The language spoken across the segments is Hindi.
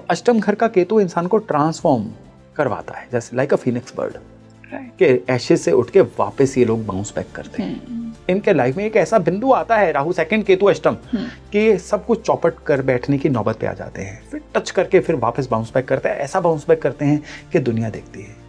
तो अष्टम घर का केतु इंसान को ट्रांसफॉर्म करवाता है, जैसे लाइक अ फीनिक्स बर्ड के एशेज से उठ के वापस ये लोग बाउंस बैक करते हैं। इनके लाइफ में एक ऐसा बिंदु आता है राहु सेकंड केतु अष्टम कि सब कुछ चौपट कर बैठने की नौबत पे आ जाते हैं, फिर टच करके फिर वापस बाउंस बैक करते हैं। ऐसा बाउंस बैक करते हैं कि दुनिया देखती है।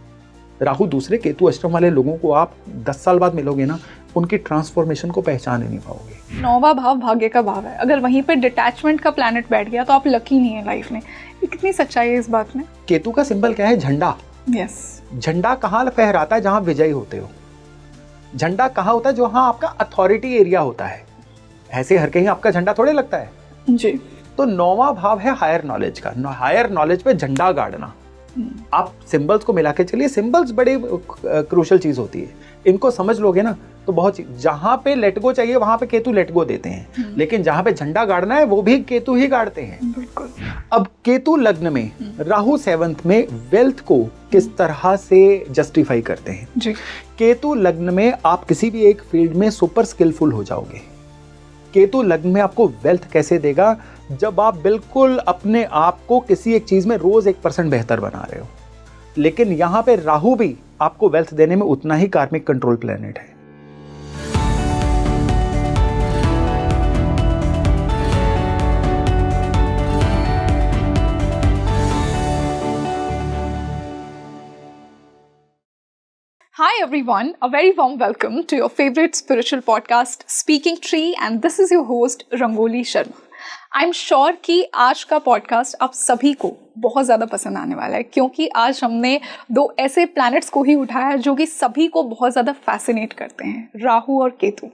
राहु दूसरे केतु अष्टम वाले लोगों को आप 10 साल बाद मिलोगे ना, उनकी ट्रांसफॉर्मेशन को पहचान ही नहीं पाओगे। 9वां भाव भाग्य का भाव है, अगर वहीं पे डिटैचमेंट का प्लैनेट बैठ गया तो आप लकी नहीं है लाइफ में। ये कितनी सच्चाई है इस बात में? केतु का सिंबल क्या है? झंडा। यस। झंडा कहाँ फहराता है? जहां विजयी होते हो। झंडा कहाँ होता है? जहां आपका अथॉरिटी एरिया होता है। ऐसे हर कहीं आपका झंडा थोड़े लगता है जी। तो 9वां भाव है हायर नॉलेज का। हायर नॉलेज पे झंडा गाड़ना। आप सिंबल्स को मिला के चलिए, सिंबल्स बड़ी क्रूशल चीज होती है, इनको समझ लोगे ना तो बहुत जहां पे लेट गो चाहिए वहां पे केतु लेट गो देते हैं, लेकिन जहां पे झंडा गाड़ना है वो भी केतु ही गाड़ते हैं। बिल्कुल। अब केतु लग्न में राहु 7th में वेल्थ को किस तरह से जस्टिफाई करते हैं जी। केतु लग्न में आप किसी भी एक फील्ड में सुपर स्किलफुल हो जाओगे। केतु लग्न में आपको वेल्थ कैसे देगा? जब आप बिल्कुल अपने आप को किसी एक चीज में रोज 1% बेहतर बना रहे हो। लेकिन यहां पे राहु भी आपको वेल्थ देने में उतना ही कार्मिक कंट्रोल प्लेनेट है। Hi everyone, a very warm welcome to your favorite spiritual podcast Speaking Tree, and this is your host Rangoli Sharma. I'm sure कि आज का पॉडकास्ट आप सभी को बहुत ज़्यादा पसंद आने वाला है, क्योंकि आज हमने 2 ऐसे प्लैनेट्स को ही उठाया है जो कि सभी को बहुत ज़्यादा फैसिनेट करते हैं, राहु और केतु।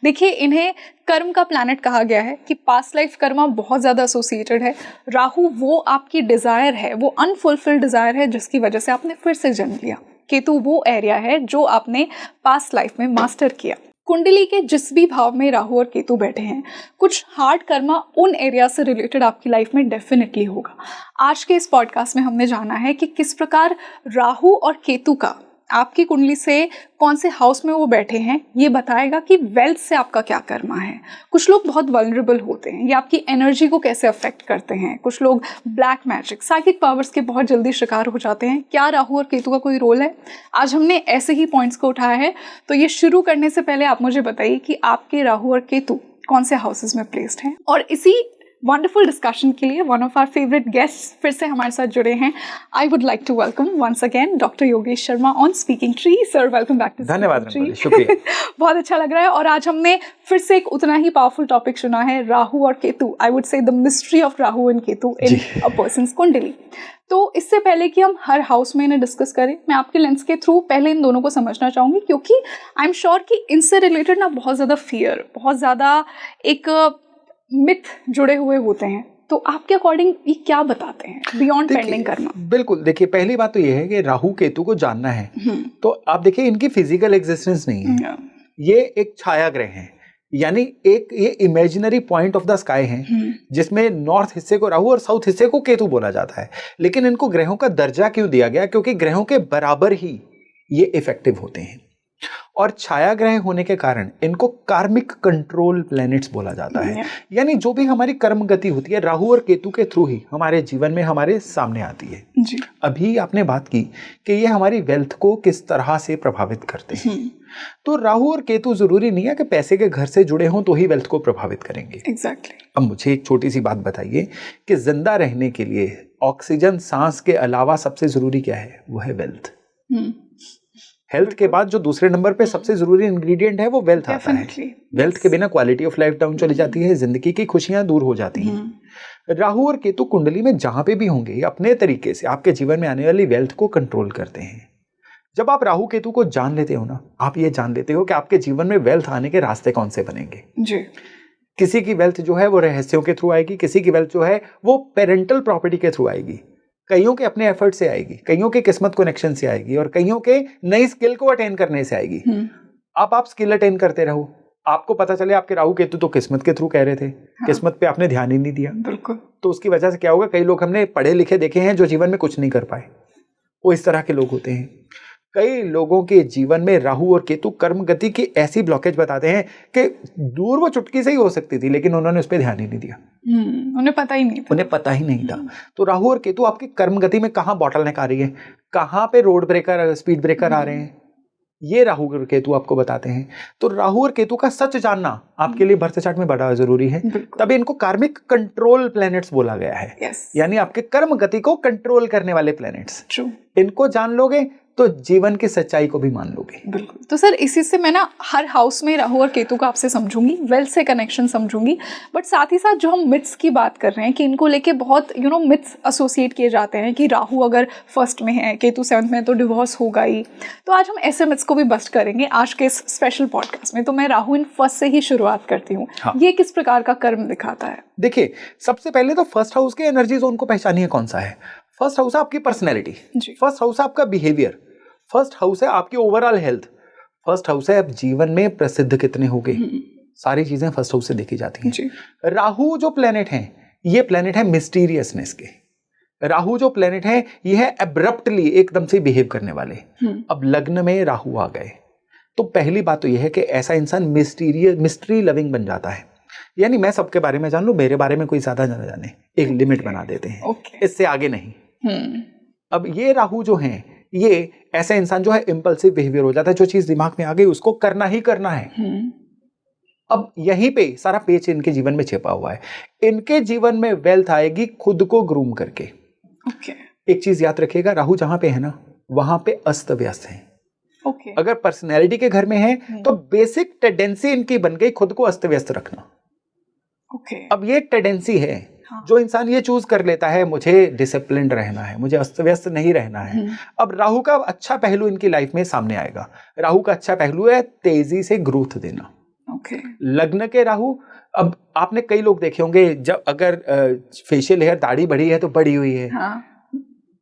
देखिए, इन्हें कर्म का प्लैनेट कहा गया है कि पास्ट लाइफ कर्मा बहुत ज़्यादा एसोसिएटेड है। राहु वो आपकी डिज़ायर है, वो अनफुलफिल्ड डिज़ायर है जिसकी वजह से आपने फिर से जन्म लिया। केतु वो एरिया है जो आपने पास्ट लाइफ में मास्टर किया। कुंडली के जिस भी भाव में राहु और केतु बैठे हैं, कुछ हार्ड कर्मा उन एरिया से रिलेटेड आपकी लाइफ में डेफिनेटली होगा। आज के इस पॉडकास्ट में हमने जाना है कि किस प्रकार राहु और केतु का आपकी कुंडली से कौन से हाउस में वो बैठे हैं, ये बताएगा कि वेल्थ से आपका क्या कर्मा है। कुछ लोग बहुत वल्नरेबल होते हैं, ये आपकी एनर्जी को कैसे अफेक्ट करते हैं। कुछ लोग ब्लैक मैजिक, साइकिक पावर्स के बहुत जल्दी शिकार हो जाते हैं। क्या राहु और केतु का कोई रोल है? आज हमने ऐसे ही पॉइंट्स को उठाया है। तो ये शुरू करने से पहले आप मुझे बताइए कि आपके राहु और केतु कौन से हाउसेस में प्लेस्ड हैं। और इसी वंडरफुल डिस्कशन के लिए one of our favourite guests फिर से हमारे साथ जुड़े हैं। I would like to welcome once again doctor Yogesh Sharma on speaking tree. Sir, welcome back to धन्यवाद, शुक्रिया। बहुत अच्छा लग रहा है। और आज हमने फिर से एक उतना ही पावरफुल टॉपिक चुना है, राहु और Ketu. I would say the mystery of Rahu and Ketu in a persons कुंडली। तो इससे पहले कि हम हर हाउस में इन्हें डिस्कस करें, मैं आपके लेंस के थ्रू पहले इन दोनों को समझना चाहूँगी, क्योंकि आई एम श्योर कि इनसे रिलेटेड ना बहुत ज़्यादा फियर, बहुत ज़्यादा एक मिथ जुड़े हुए होते हैं। तो आपके अकॉर्डिंग ये क्या बताते हैं बियॉन्ड पेंडिंग कर्मा? बिल्कुल, देखिए, पहली बात तो ये है कि राहु केतु को जानना है तो आप देखिए इनकी फिजिकल एग्जिस्टेंस नहीं है। ये एक छाया ग्रह हैं, यानी एक ये imaginary point of the sky हैं, जिसमें नॉर्थ हिस्से को राहु और साउथ हिस्से को केतु बोला जाता है। लेकिन इनको ग्रहों का दर्जा क्यों दिया गया? क्योंकि ग्रहों के बराबर ही ये इफेक्टिव होते हैं, और छाया ग्रह होने के कारण इनको कार्मिक कंट्रोल प्लैनेट्स बोला जाता है। यानी जो भी हमारी कर्म गति होती है राहु और केतु के थ्रू ही हमारे जीवन में हमारे सामने आती है जी। अभी आपने बात की कि ये हमारी वेल्थ को किस तरह से प्रभावित करते हैं। तो राहु और केतु जरूरी नहीं है कि पैसे के घर से जुड़े हों तो ही वेल्थ को प्रभावित करेंगे। एग्जैक्टली। अब मुझे एक छोटी सी बात बताइए कि जिंदा रहने के लिए ऑक्सीजन, सांस के अलावा सबसे जरूरी क्या है? वो है वेल्थ। हेल्थ के बाद जो दूसरे नंबर पे सबसे जरूरी इंग्रेडिएंट है वो वेल्थ आता है। वेल्थ के बिना क्वालिटी ऑफ लाइफ डाउन चली जाती है, जिंदगी की खुशियां दूर हो जाती हैं। राहु और केतु कुंडली में जहां पे भी होंगे अपने तरीके से आपके जीवन में आने वाली वेल्थ को कंट्रोल करते हैं। जब आप राहु केतु को जान लेते हो ना, आप ये जान लेते हो कि आपके जीवन में वेल्थ आने के रास्ते कौन से बनेंगे जी। किसी की वेल्थ जो है वो रहस्यों के थ्रू आएगी, किसी की वेल्थ जो है वो पेरेंटल प्रॉपर्टी के थ्रू आएगी, कईयों के अपने एफर्ट से आएगी, कईयों के किस्मत कनेक्शन से आएगी, और कईयों के नई स्किल को अटेन करने से आएगी। आप स्किल अटेन करते रहो, आपको पता चले आपके राहु केतु तो किस्मत के थ्रू कह रहे थे, किस्मत पे आपने ध्यान ही नहीं दिया। बिल्कुल। तो उसकी वजह से क्या होगा? कई लोग हमने पढ़े लिखे देखे हैं जो जीवन में कुछ नहीं कर पाए, वो इस तरह के लोग होते हैं। कई लोगों के जीवन में राहु और केतु कर्म गति की ऐसी ब्लॉकेज बताते हैं कि दूर वो चुटकी से ही हो सकती थी, लेकिन उन्होंने उस पर ध्यान ही नहीं दिया। उन्हें पता ही नहीं था। उन्हें पता ही नहीं था। तो राहु और केतु आपकी कर्म गति में कहाँ बॉटलनेक आ रही है, कहाँ पे रोड ब्रेकर, स्पीड ब्रेकर आ रहे हैं, ये राहु और केतु आपको बताते हैं। तो राहु और केतु का सच जानना आपके लिए बर्थ चार्ट में बड़ा जरूरी है। तभी इनको कार्मिक कंट्रोल प्लैनेट्स बोला गया है। यानी आपके कर्म गति को कंट्रोल करने वाले प्लैनेट्स। इनको जान लोगे तो जीवन की सच्चाई को भी मान लोगे। बिल्कुल। तो सर इसी से मैं ना हर हाउस में राहु और केतु का आपसे समझूंगी, वेल्थ से कनेक्शन समझूंगी, बट साथ ही साथ जो हम मिथ्स की बात कर रहे हैं कि इनको लेके बहुत मिथ्स एसोसिएट किए जाते हैं कि राहु अगर फर्स्ट में है, केतु 7th में है तो डिवोर्स होगा ही। तो आज हम ऐसे मिथ्स को भी बस्ट करेंगे आज के इस स्पेशल पॉडकास्ट में। तो मैं राहु इन फर्स्ट से ही शुरुआत करती हूँ। हाँ। ये किस प्रकार का कर्म दिखाता है? देखिए, सबसे पहले तो फर्स्ट हाउस के एनर्जी जोन को पहचानिए कौन सा है। फर्स्ट हाउस है आपकी पर्सनैलिटी, फर्स्ट हाउस है आपका बिहेवियर, फर्स्ट हाउस है आपकी ओवरऑल हेल्थ, फर्स्ट हाउस है आप जीवन में प्रसिद्ध कितने हो गए। सारी चीजें फर्स्ट हाउस से देखी जाती हैं। राहु जो प्लेनेट है, ये प्लेनेट है मिस्टीरियसनेस के। राहु जो प्लेनेट है ये है एब्रप्टली एकदम से बिहेव करने वाले। अब लग्न में राहु आ गए तो पहली बात तो यह है कि ऐसा इंसान मिस्ट्री लविंग बन जाता है। यानी मैं सबके बारे में जान लूं, मेरे बारे में कोई ज्यादा न जाने, एक लिमिट बना देते हैं, इससे आगे नहीं। अब ये राहु जो है, ये ऐसा इंसान जो है इम्पल्सिव बिहेवियर हो जाता है। जो चीज दिमाग में आ गई उसको करना ही करना है। अब यहीं पे सारा पेच इनके जीवन में छिपा हुआ है। इनके जीवन में वेल्थ आएगी खुद को ग्रूम करके। एक चीज याद रखिएगा, राहु जहां पे है ना वहां पे अस्त व्यस्त है। अगर पर्सनैलिटी के घर में है तो बेसिक टेंडेंसी इनकी बन गई खुद को अस्त व्यस्त रखना। अब ये टेंडेंसी है। जो इंसान ये चूज कर लेता है मुझे डिसिप्लिन रहना है, मुझे अस्त व्यस्त नहीं रहना है। अब राहु का अच्छा पहलू इनकी लाइफ में सामने आएगा। राहु का अच्छा पहलू है तेजी से ग्रोथ देना। लग्न के राहु, अब आपने कई लोग देखे होंगे, जब अगर फेशियल हेयर दाढ़ी बढ़ी है तो बढ़ी हुई है।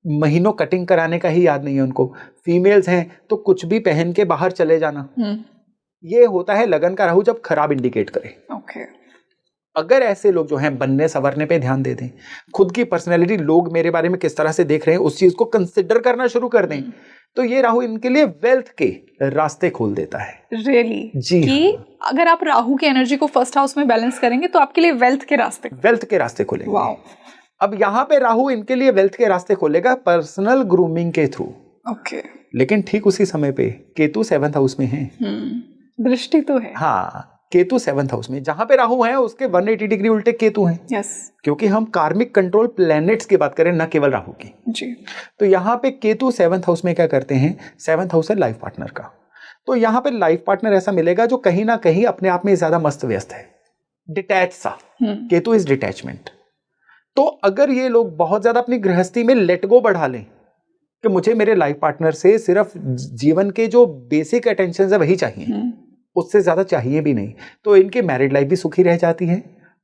महीनों कटिंग कराने का ही याद नहीं है उनको। फीमेल्स हैं तो कुछ भी पहन के बाहर चले जाना। ये होता है लगन का राहु जब खराब इंडिकेट करे। अगर ऐसे लोग जो हैं बनने संवरने पे ध्यान दे दें, खुद की पर्सनैलिटी, लोग मेरे बारे में किस तरह से देख रहे हैं उस चीज को कंसिडर करना शुरू कर दें, तो ये राहु इनके लिए वेल्थ के रास्ते खोल देता है। रियली? जी कि अगर आप राहु की एनर्जी को फर्स्ट हाउस में बैलेंस करेंगे तो आपके लिए वेल्थ के रास्ते खोलेंगे। वाओ। अब यहाँ पे राहु इनके लिए वेल्थ के रास्ते खोलेगा पर्सनल ग्रूमिंग के थ्रू। लेकिन ठीक उसी समय पे केतु 7th हाउस में है। दृष्टि तो है। हाँ, केतु 7th हाउस में, जहां पे राहु है उसके 180 डिग्री उल्टे केतु हैं। क्योंकि हम कार्मिक कंट्रोल प्लैनेट्स की बात करें, न केवल राहु की। तो यहाँ पे केतु 7th हाउस में क्या करते हैं, 7th हाउस है लाइफ पार्टनर का। तो यहाँ पे लाइफ पार्टनर ऐसा मिलेगा जो कहीं ना कहीं अपने आप में ज्यादा मस्त व्यस्त है, डिटैच सा। Ketu is detachment. तो अगर ये लोग बहुत ज्यादा अपनी गृहस्थी में लेट गो बढ़ा लें कि मुझे मेरे लाइफ पार्टनर से सिर्फ जीवन के जो बेसिक अटेंशन है वही चाहिए, उससे ज्यादा चाहिए भी नहीं, तो इनकी मैरिड लाइफ भी सुखी रह जाती है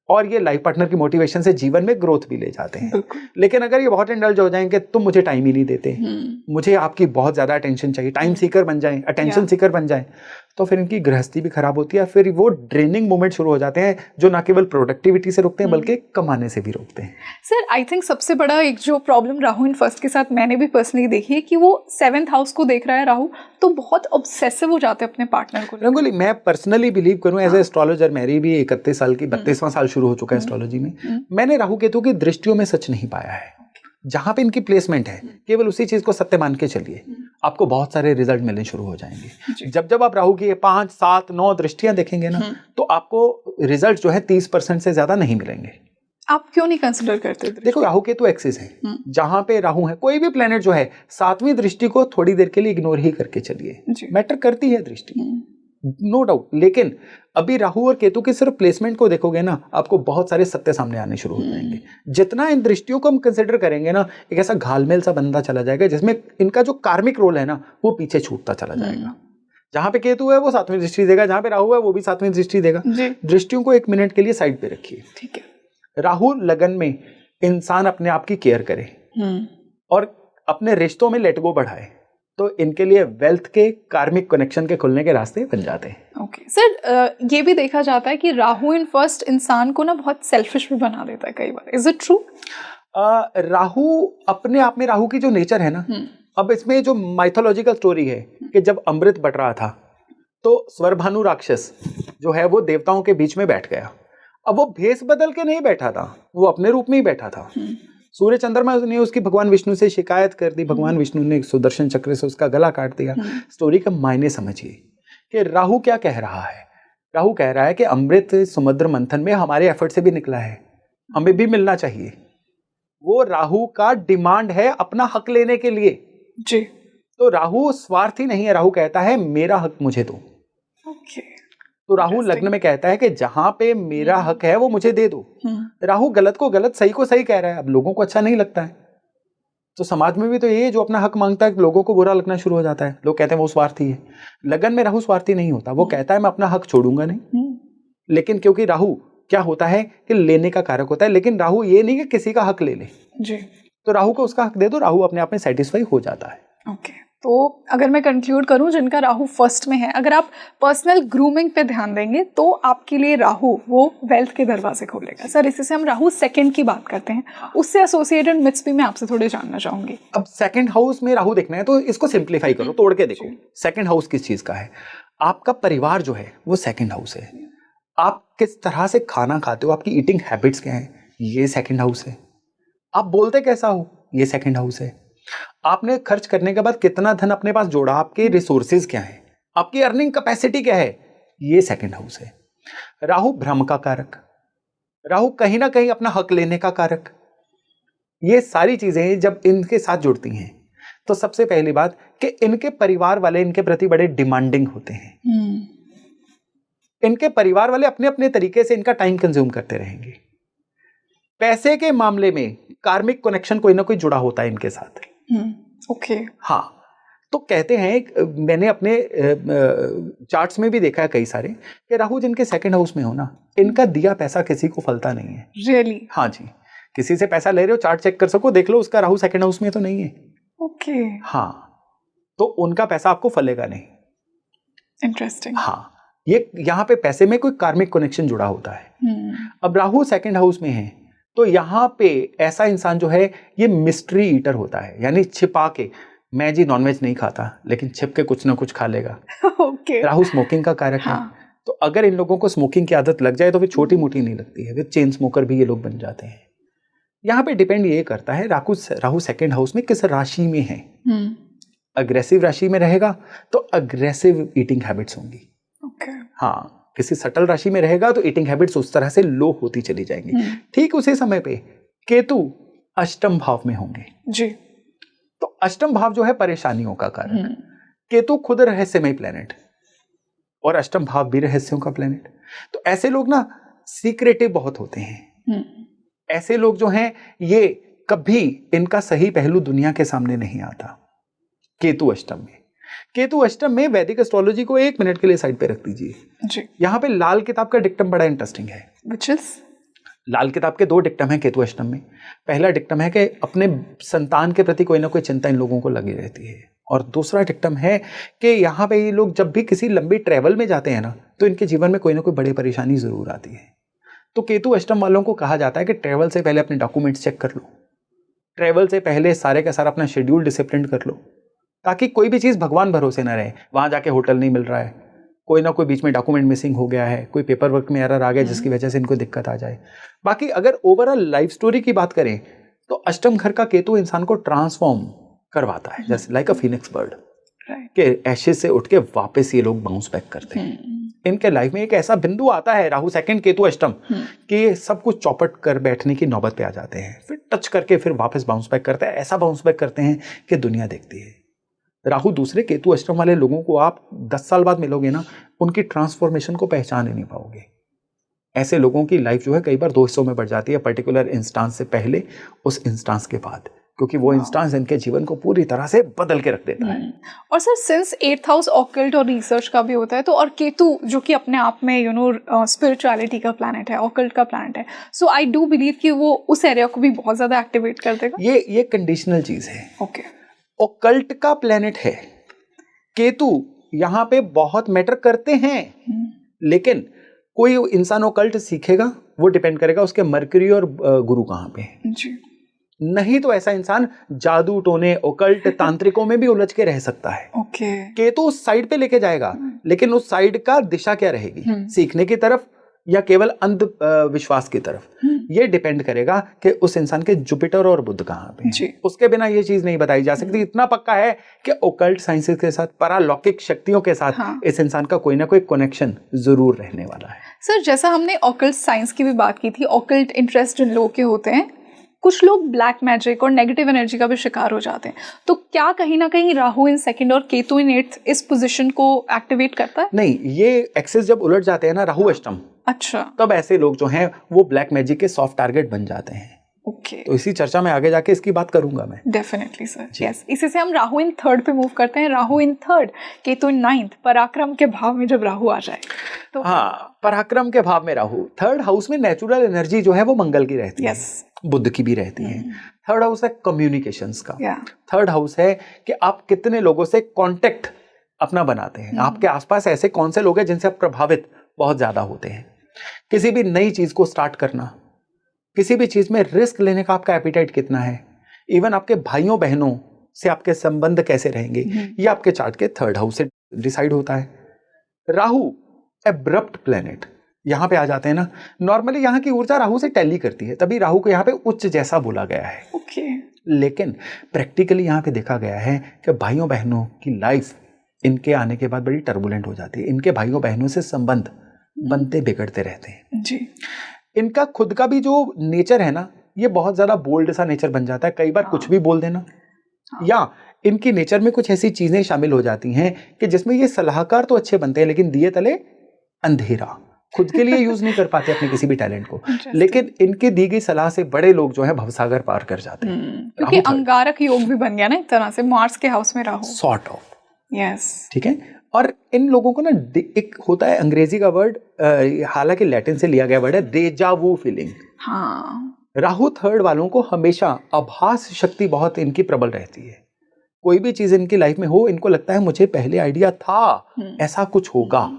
और ये लाइफ पार्टनर की मोटिवेशन से जीवन में ग्रोथ भी ले जाते हैं। लेकिन अगर ये बहुत इंडल्ज हो जाएंगे, तुम मुझे टाइम ही नहीं देते, मुझे आपकी बहुत ज्यादा अटेंशन चाहिए, टाइम सीकर बन जाएं, अटेंशन सीकर बन जाएं, तो फिर इनकी गृहस्थी भी खराब होती है। फिर वो ड्रेनिंग मोमेंट शुरू हो जाते हैं जो ना केवल प्रोडक्टिविटी से रोकते हैं बल्कि कमाने से भी रोकते हैं। सर आई थिंक सबसे बड़ा एक जो प्रॉब्लम राहु इन फर्स्ट के साथ मैंने भी पर्सनली देखी है कि वो 7th हाउस को देख रहा है राहु, तो बहुत ऑब्सेसिव हो जाते हैं अपने पार्टनर को। रंगोली, मैं पर्सनली बिलीव करूं एज ए एस्ट्रोलॉजर, मेरी भी 31 साल की 32वां साल शुरू हो चुका है एस्ट्रोलॉजी में, मैंने राहु केतु की दृष्टियों में सच नहीं पाया है। जहां पे इनकी प्लेसमेंट है केवल उसी चीज को सत्य मान के चलिए, आपको बहुत सारे रिजल्ट मिलने शुरू हो जाएंगे। जब आप राहु की 5, 7, 9 दृष्टियां देखेंगे ना, तो आपको रिजल्ट जो है 30% से ज्यादा नहीं मिलेंगे। आप क्यों नहीं कंसिडर करते? देखो, राहु केतु एक्सिस है, जहां पे राहु है, कोई भी प्लेनेट जो है 7वीं दृष्टि को थोड़ी देर के लिए इग्नोर ही करके चलिए। मैटर करती है दृष्टि, नो डाउट। लेकिन अभी राहु और केतु की सिर्फ प्लेसमेंट को देखोगे ना, आपको बहुत सारे सत्य सामने आने शुरू हो जाएंगे। जितना इन दृष्टियों को हम कंसिडर करेंगे ना, एक ऐसा घालमेल सा बनता चला जाएगा जिसमें इनका जो कार्मिक रोल है ना वो पीछे छूटता चला जाएगा। जहां पे केतु है वो 7वीं दृष्टि देगा, जहां पे राहु है वो भी 7वीं दृष्टि देगा। दृष्टियों को 1 मिनट के लिए साइड पे रखिए। ठीक है। राहु लगन में इंसान अपने आप की केयर करे और अपने रिश्तों में लेट गो बढ़ाए, तो इनके लिए वेल्थ के कार्मिक कनेक्शन के खुलने के रास्ते बन जाते हैं। ओके सर, ये भी देखा जाता है कि राहु इन फर्स्ट इंसान को ना बहुत सेल्फिश भी बना देता है कई बार। Is it true? राहु अपने आप में, राहु की जो नेचर है ना, अब इसमें जो माइथोलॉजिकल स्टोरी है कि जब अमृत बट रहा था तो स्वरभानु राक्षस जो है वो देवताओं के बीच में बैठ गया। अब वो भेष बदल के नहीं बैठा था, वो अपने रूप में ही बैठा था। सूर्य चंद्रमा ने उसकी भगवान विष्णु से शिकायत कर दी, भगवान विष्णु ने सुदर्शन चक्र से उसका गला काट दिया। स्टोरी का मायने समझिए कि राहु क्या कह रहा है। राहु कह रहा है कि अमृत समुद्र मंथन में हमारे एफर्ट से भी निकला है, हमें भी मिलना चाहिए। वो राहु का डिमांड है अपना हक लेने के लिए जी। तो राहु स्वार्थी नहीं है, राहु कहता है मेरा हक मुझे दो। तो राहु लग्न में कहता है कि जहां पे मेरा हक है वो मुझे दे दो। राहु गलत को गलत, सही को सही कह रहा है। अब लोगों को अच्छा नहीं लगता है तो समाज में भी तो ये जो अपना हक मांगता है लोगों को बुरा लगना शुरू हो जाता है। लोग कहते हैं वो स्वार्थी है। लगन में राहु स्वार्थी नहीं होता, वो कहता है मैं अपना हक छोड़ूंगा नहीं। लेकिन क्योंकि राहु क्या होता है कि लेने का कारक होता है, लेकिन राहु ये नहीं कि किसी का हक ले ले जी। तो राहु को उसका हक दे दो, राहु अपने आप में सेटिस्फाई हो जाता है। ओके तो अगर मैं कंक्लूड करूं, जिनका राहु फर्स्ट में है, अगर आप पर्सनल ग्रूमिंग पे ध्यान देंगे तो आपके लिए राहु वो वेल्थ के दरवाजे खोलेगा। सर इसी से हम राहु सेकंड की बात करते हैं, उससे एसोसिएटेड मिथ्स भी मैं आपसे थोड़े जानना चाहूंगी। अब सेकंड हाउस में राहु देखना है तो इसको सिंप्लीफाई करो, तोड़ के देखो। सेकंड हाउस किस चीज का है? आपका परिवार जो है वो सेकंड हाउस है। आप किस तरह से खाना खाते हो, आपकी ईटिंग हैबिट्स क्या है, ये सेकंड हाउस है। आप बोलते कैसा हो, ये सेकंड हाउस है। आपने खर्च करने के बाद कितना धन अपने पास जोड़ा, आपके रिसोर्सेज क्या है, आपकी अर्निंग कैपेसिटी क्या है, ये सेकंड हाउस है। राहु भ्रम का कारक, राहु कहीं ना कहीं अपना हक लेने का कारक। ये सारी चीजें जब इनके साथ जुड़ती हैं तो सबसे पहली बात कि इनके परिवार वाले इनके प्रति बड़े डिमांडिंग होते हैं। इनके परिवार वाले अपने अपने तरीके से इनका टाइम कंज्यूम करते रहेंगे। पैसे के मामले में कार्मिक कनेक्शन कोई ना कोई जुड़ा होता है इनके साथ। ओके हाँ, तो कहते हैं, मैंने अपने चार्ट्स में भी देखा है कई सारे कि राहु जिनके सेकंड हाउस में हो ना, इनका दिया पैसा किसी को फलता नहीं है। रियली? हाँ जी, किसी से पैसा ले रहे हो, चार्ट चेक कर सको, देख लो उसका राहु सेकंड हाउस में तो नहीं है। ओके हाँ, तो उनका पैसा आपको फलेगा नहीं। इंटरेस्टिंग। हाँ, ये यहाँ पे पैसे में कोई कार्मिक कनेक्शन जुड़ा होता है। अब राहु सेकंड हाउस में है तो यहाँ पे ऐसा इंसान जो है ये मिस्ट्री ईटर होता है, यानी छिपा के, मैं जी नॉनवेज नहीं खाता लेकिन छिप के कुछ ना कुछ खा लेगा। ओके। राहु स्मोकिंग का कारक है। तो अगर इन लोगों को स्मोकिंग की आदत लग जाए तो फिर छोटी मोटी नहीं लगती है, फिर चेन स्मोकर भी ये लोग बन जाते हैं। यहाँ पे डिपेंड ये करता है राहु सेकंड हाउस में किस राशि में है। अग्रेसिव राशि में रहेगा तो अग्रेसिव ईटिंग हैबिट्स होंगी। हाँ, किसी सटल राशि में रहेगा तो ईटिंग हैबिट्स उस तरह से लो होती चली जाएंगी। ठीक उसी समय पे केतु अष्टम भाव में होंगे जी। तो अष्टम भाव जो है परेशानियों का कारण। केतु खुद रहस्यमय प्लेनेट और अष्टम भाव भी रहस्यों का प्लेनेट। तो ऐसे लोग ना सीक्रेटिव बहुत होते हैं। ऐसे लोग जो हैं ये कभी इनका सही पहलू दुनिया के सामने नहीं आता। केतु अष्टम में, केतु अष्टम में वैदिक एस्ट्रोलॉजी को 1 मिनट के लिए साइड पे रख दीजिए जी। यहाँ पे लाल किताब का डिक्टम बड़ा इंटरेस्टिंग है। Which is? लाल किताब के 2 डिक्टम हैं केतु अष्टम में। पहला डिक्टम है कि अपने संतान के प्रति कोई ना कोई चिंता इन लोगों को लगी रहती है, और दूसरा डिक्टम है कि यहाँ पे ये लोग जब भी किसी लंबी ट्रैवल में जाते हैं ना तो इनके जीवन में कोई ना कोई बड़ी परेशानी जरूर आती है। तो केतु अष्टम वालों को कहा जाता है कि ट्रैवल से पहले अपने डॉक्यूमेंट्स चेक कर लो, ट्रैवल से पहले सारे का सारा अपना शेड्यूल डिसिप्लिन कर लो, ताकि कोई भी चीज़ भगवान भरोसे ना रहे। वहाँ जाके होटल नहीं मिल रहा है, कोई ना कोई बीच में डॉक्यूमेंट मिसिंग हो गया है, कोई पेपर वर्क में एरर आ गया जिसकी वजह से इनको दिक्कत आ जाए। बाकी अगर ओवरऑल लाइफ स्टोरी की बात करें तो अष्टम घर का केतु इंसान को ट्रांसफॉर्म करवाता है, जैसे लाइक अ फिनिक्स बर्ड के एशेज से उठ के वापस ये लोग बाउंस बैक करते हैं। इनके लाइफ में एक ऐसा बिंदु आता है राहु सेकंड केतु अष्टम कि सब कुछ चौपट कर बैठने की नौबत पे आ जाते हैं, फिर टच करके फिर वापस बाउंस बैक करते हैं। ऐसा बाउंस बैक करते हैं कि दुनिया देखती है। राहु दूसरे केतु अष्टम वाले लोगों को आप 10 साल बाद मिलोगे ना, उनकी ट्रांसफॉर्मेशन को पहचान ही नहीं पाओगे। ऐसे लोगों की लाइफ जो है कई बार 2 हिस्सों में बढ़ जाती है, पर्टिकुलर इंस्टांस से पहले, उस इंस्टांस के बाद, क्योंकि वो इंस्टांस इनके जीवन को पूरी तरह से बदल के रख देता है। और sir since 8th house occult और रिसर्च का भी होता है, तो और केतु जो कि अपने आप में स्पिरिचुअलिटी का प्लैनेट है, ऑकल्ट का प्लैनेट है, सो आई डू बिलीव कि वो उस एरिया को भी बहुत ज्यादा एक्टिवेट कर देगा। ये कंडीशनल चीज है। ओके, ऑकल्ट का प्लैनेट है केतु, यहाँ पे बहुत मैटर करते हैं, लेकिन कोई इंसान ऑकल्ट सीखेगा वो डिपेंड करेगा उसके मरकरी और गुरु कहाँ पे है जी। नहीं तो ऐसा इंसान जादू टोने ओकल्ट तांत्रिकों में भी उलझ के रह सकता है। ओके। केतु उस साइड पे लेके जाएगा, लेकिन उस साइड का दिशा क्या रहेगी, सीखने की तरफ या केवल अंध विश्वास की तरफ, ये डिपेंड करेगा कि उस इंसान के जुपिटर और बुध कहाँ पे है। उसके बिना ये चीज नहीं बताई जा सकती। इतना पक्का है कि ओकल्ट साइंसेस के साथ, पारालौकिक शक्तियों के साथ इस इंसान का कोई ना कोई कनेक्शन जरूर रहने वाला है। सर, जैसा हमने ऑकल्ट साइंस की भी बात की थी, ऑकल्ट इंटरेस्ट इन लोग के होते हैं, कुछ लोग ब्लैक मैजिक और नेगेटिव एनर्जी का भी शिकार हो जाते हैं, तो क्या कहीं ना कहीं राहु इन सेकंड और केतु इन एट्थ इस पोजीशन को एक्टिवेट करता है? नहीं, ये एक्सेस जब उलट जाते हैं ना, राहु अष्टम, अच्छा, तब ऐसे लोग जो हैं वो ब्लैक मैजिक के सॉफ्ट टारगेट बन जाते हैं। ओके। तो इसी चर्चा में आगे जाके इसकी बात करूंगा मैं। Definitely sir, yes. इसी से हम राहु इन थर्ड पे मूव करते हैं। Rahu in third, Ketu in ninth, पराक्रम के भाव में जब राहु आ जाए तो। हाँ, पराक्रम के भाव में राहु। थर्ड हाउस में नेचुरल एनर्जी जो है वो मंगल की रहती है, बुध की भी रहती है। थर्ड हाउस है कम्युनिकेशंस का। थर्ड हाउस है कि आप कितने लोगों से कांटेक्ट अपना बनाते हैं। आपके आसपास ऐसे कौन से लोग हैं जिनसे आप प्रभावित बहुत ज्यादा होते हैं। किसी भी नई चीज को स्टार्ट करना, किसी भी चीज में रिस्क लेने का आपका एपिटाइट कितना है, इवन आपके भाइयों बहनों से आपके संबंध कैसे रहेंगे, ये आपके चार्ट के थर्ड हाउस से डिसाइड होता है। राहु एब्रप्ट प्लेनेट, यहाँ पे आ जाते हैं ना, नॉर्मली यहाँ की ऊर्जा राहु से टैली करती है, तभी राहु को यहाँ पे उच्च जैसा बोला गया है। ओके। लेकिन प्रैक्टिकली यहाँ पे देखा गया है कि भाइयों बहनों की लाइफ इनके आने के बाद बड़ी टर्बुलेंट हो जाती है। इनके भाइयों बहनों से संबंध बनते बिगड़ते रहते हैं जी। इनका खुद का भी जो नेचर है ना, ये बहुत ज्यादा बोल्ड सा नेचर बन जाता है। कई बार कुछ भी बोल देना, या इनकी नेचर में कुछ ऐसी चीजें शामिल हो जाती हैं कि जिसमें ये सलाहकार तो अच्छे बनते हैं, लेकिन दिए तले अंधेरा, खुद के लिए यूज नहीं कर पाते अपने किसी भी टैलेंट को। लेकिन इनके दी गई सलाह से बड़े लोग जो है भवसागर पार कर जाते हैं। क्योंकि अंगारक योग भी बन गया ना एक तरह से, मार्स के हाउस में राहु। सॉर्ट ऑफ, यस, ठीक है। और इन लोगों को ना एक होता है अंग्रेजी का वर्ड, हालांकि लैटिन से लिया गया वर्ड है, डेजावू फीलिंग। हाँ, राहु थर्ड वालों को हमेशा आभास शक्ति बहुत इनकी प्रबल रहती है। कोई भी चीज इनकी लाइफ में हो, इनको लगता है मुझे पहले आइडिया था, ऐसा कुछ होगा।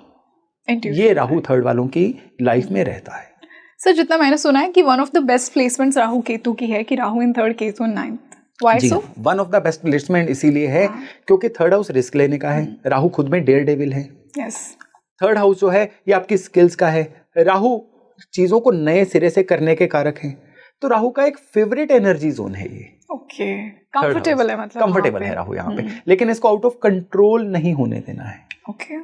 ये राहु थर्ड वालों की लाइफ में रहता है। सर, जितना मैंने सुना है कि one of the best placements Rahu Ketu की है, कि Rahu in third, Ketu in ninth. Why so? One of the best placement इसीलिए है क्योंकि थर्ड हाउस रिस्क लेने का है। राहु खुद में डेयर डेविल है। थर्ड हाउस जो है ये आपकी स्किल्स का है। राहु चीजों को नए सिरे से करने के कारक हैं। तो राहु का एक फेवरेट एनर्जी जोन है ये। ओके, कंफर्टेबल है, मतलब कंफर्टेबल है राहु यहाँ पे, लेकिन इसको आउट ऑफ कंट्रोल नहीं होने देना है। ओके,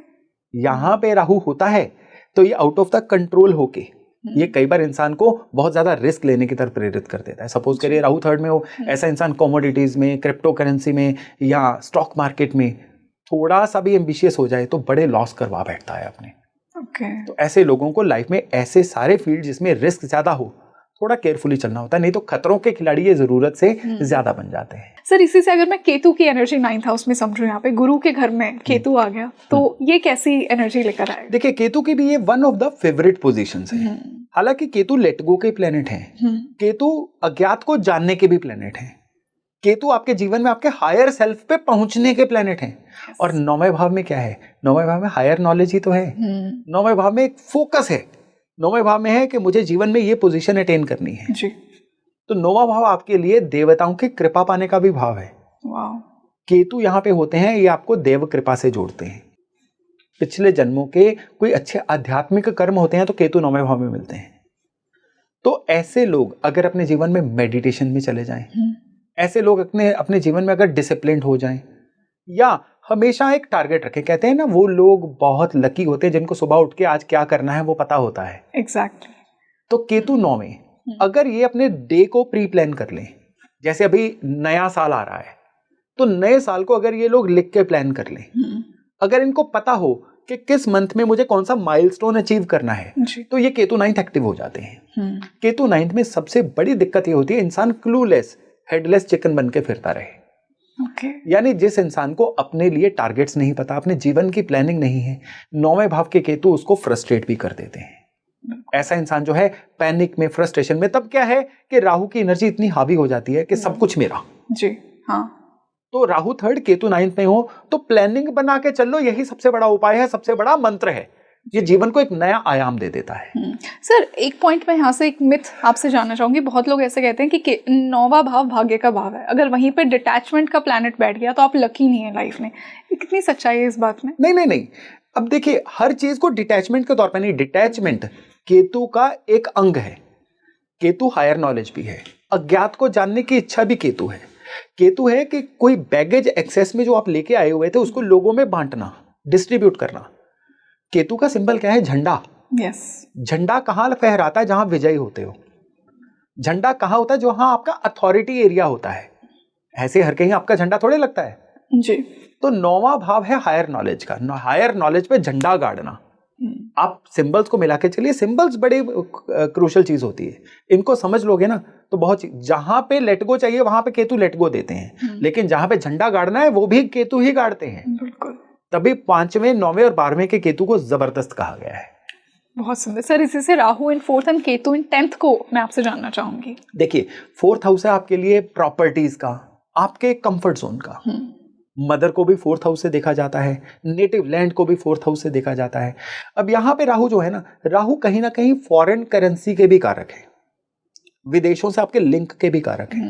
यहाँ पे राहु होता है तो ये आउट ऑफ द कंट्रोल होके ये कई बार इंसान को बहुत ज्यादा रिस्क लेने की तरफ प्रेरित कर देता है। सपोज करिए राहु थर्ड में हो, ऐसा इंसान कमोडिटीज में, क्रिप्टो करेंसी में या स्टॉक मार्केट में थोड़ा सा भी एम्बिशियस हो जाए तो बड़े लॉस करवा बैठता है अपने। तो ऐसे लोगों को लाइफ में ऐसे सारे फील्ड जिसमें रिस्क ज्यादा हो, थोड़ा केयरफुली चलना होता है, नहीं तो खतरों के खिलाड़ी ये जरूरत से ज्यादा बन जाते हैं। सर, इसी से अगर मैं केतु की एनर्जी नाइन्थ हाउस में समझूं, यहाँ पे गुरु के घर में केतु आ गया, तो ये कैसी एनर्जी लेकर आएगा? देखिए, केतु की भी ये one of the favourite positions है। हालांकि केतु लेट गो के प्लेनेट है, केतु अज्ञात को जानने के भी प्लेनेट है, केतु आपके जीवन में आपके हायर सेल्फ पे पहुंचने के प्लेनेट है। और नौवें भाव में क्या है? नौवें भाव में हायर नॉलेज ही तो है। नौवें भाव में एक फोकस है। नौवें भाव में है कि मुझे जीवन में ये पोजीशन अटेन करनी है जी। तो नौवां भाव आपके लिए देवताओं की कृपा पाने का भी भाव है। केतु यहाँ पे होते हैं, ये आपको देव कृपा से जोड़ते हैं। पिछले जन्मों के कोई अच्छे आध्यात्मिक कर्म होते हैं तो केतु नौवें भाव में मिलते हैं। तो ऐसे लोग अगर अपने जीवन में मेडिटेशन में चले जाएं, ऐसे लोग अपने जीवन में अगर डिसिप्लिन्ड हो जाएं, या हमेशा एक टारगेट रखें, कहते हैं ना वो लोग बहुत लकी होते हैं जिनको सुबह उठ के आज क्या करना है वो पता होता है। एग्जैक्टली। तो केतु 9 में अगर ये अपने डे को प्री प्लान कर लें, जैसे अभी नया साल आ रहा है तो नए साल को अगर ये लोग लिख के प्लान कर लें, अगर इनको पता हो कि किस मंथ में मुझे कौन सा माइलस्टोन अचीव करना है, तो ये केतु 9th एक्टिव हो जाते हैं। केतु 9th में सबसे बड़ी दिक्कत ये होती है, इंसान क्लूलेस हेडलेस चिकन बन के फिरता रहे। यानी जिस इंसान को अपने लिए टारगेट्स नहीं पता, अपने जीवन की प्लानिंग नहीं है, 9वें भाव के केतु उसको फ्रस्ट्रेट भी कर देते हैं। ऐसा इंसान जो है पैनिक में, फ्रस्ट्रेशन में, तब क्या है कि राहु की एनर्जी इतनी हावी हो जाती है कि सब कुछ मेरा। जी हाँ। तो राहु थर्ड केतु 9th में हो तो प्लानिंग बना के चलो, यही सबसे बड़ा उपाय है, सबसे बड़ा मंत्र है। ये जीवन को एक नया आयाम दे देता है। सर एक पॉइंट में यहाँ से एक मिथ आपसे जानना चाहूंगी। बहुत लोग ऐसे कहते हैं कि 9वां भाव भाग्य का भाव है, अगर वहीं पे डिटैचमेंट का प्लैनेट बैठ गया तो आप लकी नहीं है लाइफ में। कितनी सच्चाई है इस बात में? नहीं, अब देखिए हर चीज को डिटैचमेंट के तौर पर नहीं, डिटैचमेंट केतु का एक अंग है। केतु हायर नॉलेज भी है, अज्ञात को जानने की इच्छा भी केतु है। केतु है कि कोई बैगेज एक्सेस में जो आप लेके आए हुए थे उसको लोगों में बांटना, डिस्ट्रीब्यूट करना। केतु का सिंबल क्या है? झंडा। यस। झंडा कहाँ फहराता है? जहां विजयी होते हो। झंडा कहाँ होता है? जो हाँ आपका अथॉरिटी एरिया होता है। ऐसे हर कहीं आपका झंडा थोड़े लगता है जी। तो 9वां भाव है हायर नॉलेज का। हायर नॉलेज पे झंडा गाड़ना। आप सिंबल्स को मिला के चलिए, सिंबल्स बड़ी क्रूशल चीज होती है, इनको समझ लोगे ना तो बहुत। जहां पे लेट गो चाहिए वहां पे केतु लेट गो देते हैं, लेकिन जहां पे झंडा गाड़ना है वो भी केतु ही गाड़ते हैं। बिल्कुल। तभी 5वें, 9वें और 12वें के केतु को जबरदस्त कहा गया है। बहुत सुंदर सर। इसी से राहु इन 4th and Ketu in 10th को मैं आपसे जानना चाहूंगी। देखिए 4th हाउस है आपके लिए प्रॉपर्टीज का, आपके कंफर्ट जोन का। मदर को भी 4th हाउस से देखा जाता है, नेटिव लैंड को भी 4th हाउस से देखा जाता है। अब यहाँ पे राहु जो है ना, राहु कहीं ना कहीं फॉरेन करेंसी के भी कारक है, विदेशों से आपके लिंक के भी कारक है।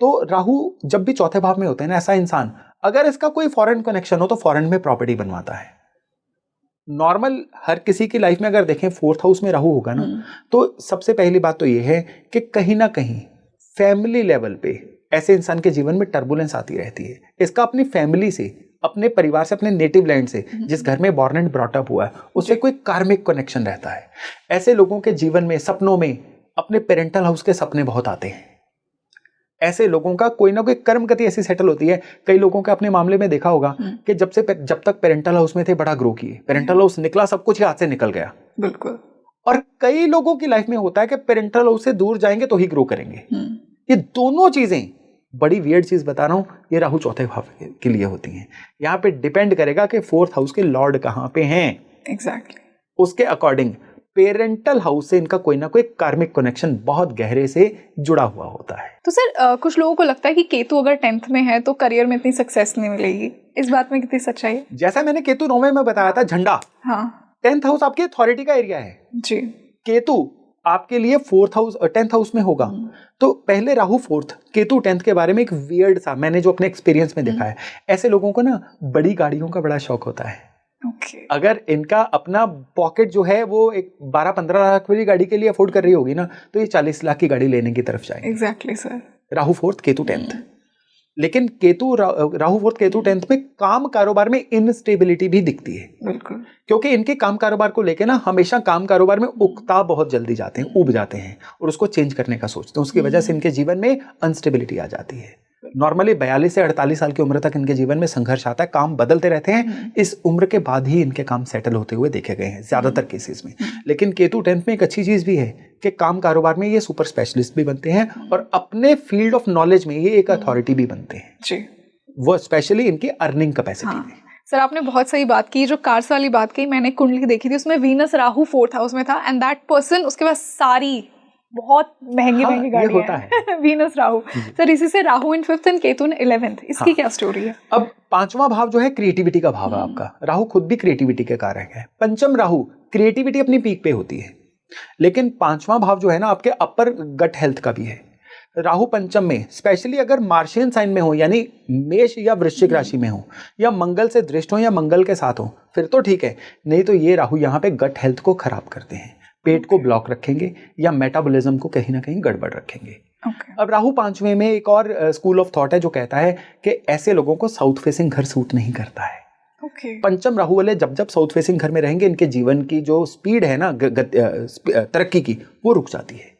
तो राहु जब भी 4थे भाव में होता है ना, ऐसा इंसान अगर इसका कोई फॉरेन कनेक्शन हो तो फॉरेन में प्रॉपर्टी बनवाता है। नॉर्मल हर किसी की लाइफ में अगर देखें 4th हाउस में राहु होगा ना, तो सबसे पहली बात तो ये है कि कहीं ना कहीं फैमिली लेवल पे ऐसे इंसान के जीवन में टर्बुलेंस आती रहती है। इसका अपनी फैमिली से, अपने परिवार से, अपने नेटिव लैंड से, जिस घर में बॉर्न एंड ब्रॉट अप हुआ है, उससे कोई कार्मिक कनेक्शन रहता है। ऐसे लोगों के जीवन में सपनों में अपने पेरेंटल हाउस के सपने बहुत आते हैं। ऐसे लोगों का कोई ना कोई कर्म गति ऐसी सेटल होती है। कई लोगों के अपने मामले में देखा होगा कि जब तक पेरेंटल हाउस में थे बड़ा ग्रो किए, पेरेंटल हाउस निकला सब कुछ हाथ से निकल गया। बिल्कुल। और कई लोगों की लाइफ में होता है कि पेरेंटल हाउस से दूर जाएंगे तो ही ग्रो करेंगे। ये दोनों चीजें, बड़ी वियर्ड चीज बता रहा हूं, ये राहु 4थे भाव के लिए होती हैं। यहाँ पे डिपेंड करेगा कि 4th हाउस के लॉर्ड कहाँ पे हैं। एग्जैक्टली। उसके अकॉर्डिंग पेरेंटल हाउस से इनका कोई ना कोई कार्मिक कनेक्शन बहुत गहरे से जुड़ा हुआ होता है। तो सर कुछ लोगों को लगता है कि केतु अगर 10th में है तो करियर में इतनी सक्सेस नहीं मिलेगी, इस बात में कितनी सच्चाई है? जैसा मैंने केतु 9वें में बताया था, झंडा। हाँ। 10th हाउस आपकी अथॉरिटी का एरिया है जी। केतु आपके लिए 4th हाउस और 10th हाउस में होगा। तो पहले राहु 4th, केतु 10th के बारे में एक वियर्ड सा, मैंने जो अपने एक्सपीरियंस में देखा है, ऐसे लोगों को ना बड़ी गाड़ियों का बड़ा शौक होता है। अगर इनका अपना पॉकेट जो है वो एक 12-15 लाख वाली गाड़ी के लिए अफोर्ड कर रही होगी ना, तो ये 40 लाख की गाड़ी लेने की तरफ जाएंगे। Exactly sir. Rahu 4th, Ketu 10th। लेकिन राहु 4th, केतु 10th में काम कारोबार में इनस्टेबिलिटी भी दिखती है। बिल्कुल। क्योंकि इनके काम कारोबार को लेके ना हमेशा काम कारोबार में उकता बहुत जल्दी जाते हैं, उब जाते हैं और उसको चेंज करने का सोचते हैं। उसकी वजह से इनके जीवन में अनस्टेबिलिटी आ जाती है। नॉर्मली 42 से 48 साल की उम्र तक इनके जीवन में संघर्ष आता है, काम बदलते रहते हैं। इस उम्र के बाद ही इनके काम सेटल होते हुए देखे गए हैं ज्यादातर केसेस में। लेकिन केतु 10th में एक अच्छी चीज भी है कि काम कारोबार में ये सुपर स्पेशलिस्ट भी बनते हैं और अपने फील्ड ऑफ नॉलेज में ये एक अथॉरिटी भी बनते हैं जी। वो स्पेशली इनकी अर्निंग कैपेसिटी में। सर आपने बहुत सही बात की। जो कार्स वाली बात की, मैंने कुंडली देखी थी, उसमें वीनस राहु 4th हाउस में था एंड दैट पर्सन, उसके पास सारी बहुत महंगी महंगी गाड़ी होता है। वीनस राहु। सर इसी से राहु इन 5th and Ketu in 11th, इसकी क्या स्टोरी है? अब 5वां भाव जो है क्रिएटिविटी का भाव है आपका। राहु खुद भी क्रिएटिविटी के कारक है। पंचम राहु, क्रिएटिविटी अपनी पीक पे होती है। लेकिन 5वां भाव जो है ना आपके अपर गट हेल्थ का भी है। राहु पंचम में, स्पेशली अगर मार्शियन साइन में हो, यानी मेष या वृश्चिक राशि में हो, या मंगल से दृष्ट हो या मंगल के साथ हो, फिर तो ठीक है। नहीं तो ये राहु यहाँ पे गट हेल्थ को खराब करते हैं, पेट को ब्लॉक रखेंगे या मेटाबॉलिज्म को कहीं ना कहीं गड़बड़ रखेंगे। अब राहु 5वें में एक और स्कूल ऑफ थॉट है जो कहता है कि ऐसे लोगों को साउथ फेसिंग घर सूट नहीं करता है। पंचम राहु वाले जब साउथ फेसिंग घर में रहेंगे, इनके जीवन की जो स्पीड है ना तरक्की की, वो रुक जाती है।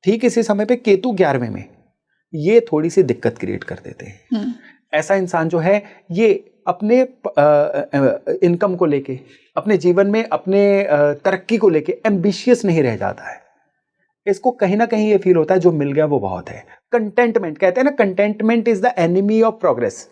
ठीक इसी समय पे केतु 11वें में ये थोड़ी सी दिक्कत क्रिएट कर देते हैं। ऐसा इंसान जो है ये अपने इनकम को लेके, अपने जीवन में अपने तरक्की को लेके एम्बिशियस नहीं रह जाता है। इसको कहीं ना कहीं ये फील होता है जो मिल गया वो बहुत है। कंटेंटमेंट, कहते हैं ना, contentment is the enemy of progress.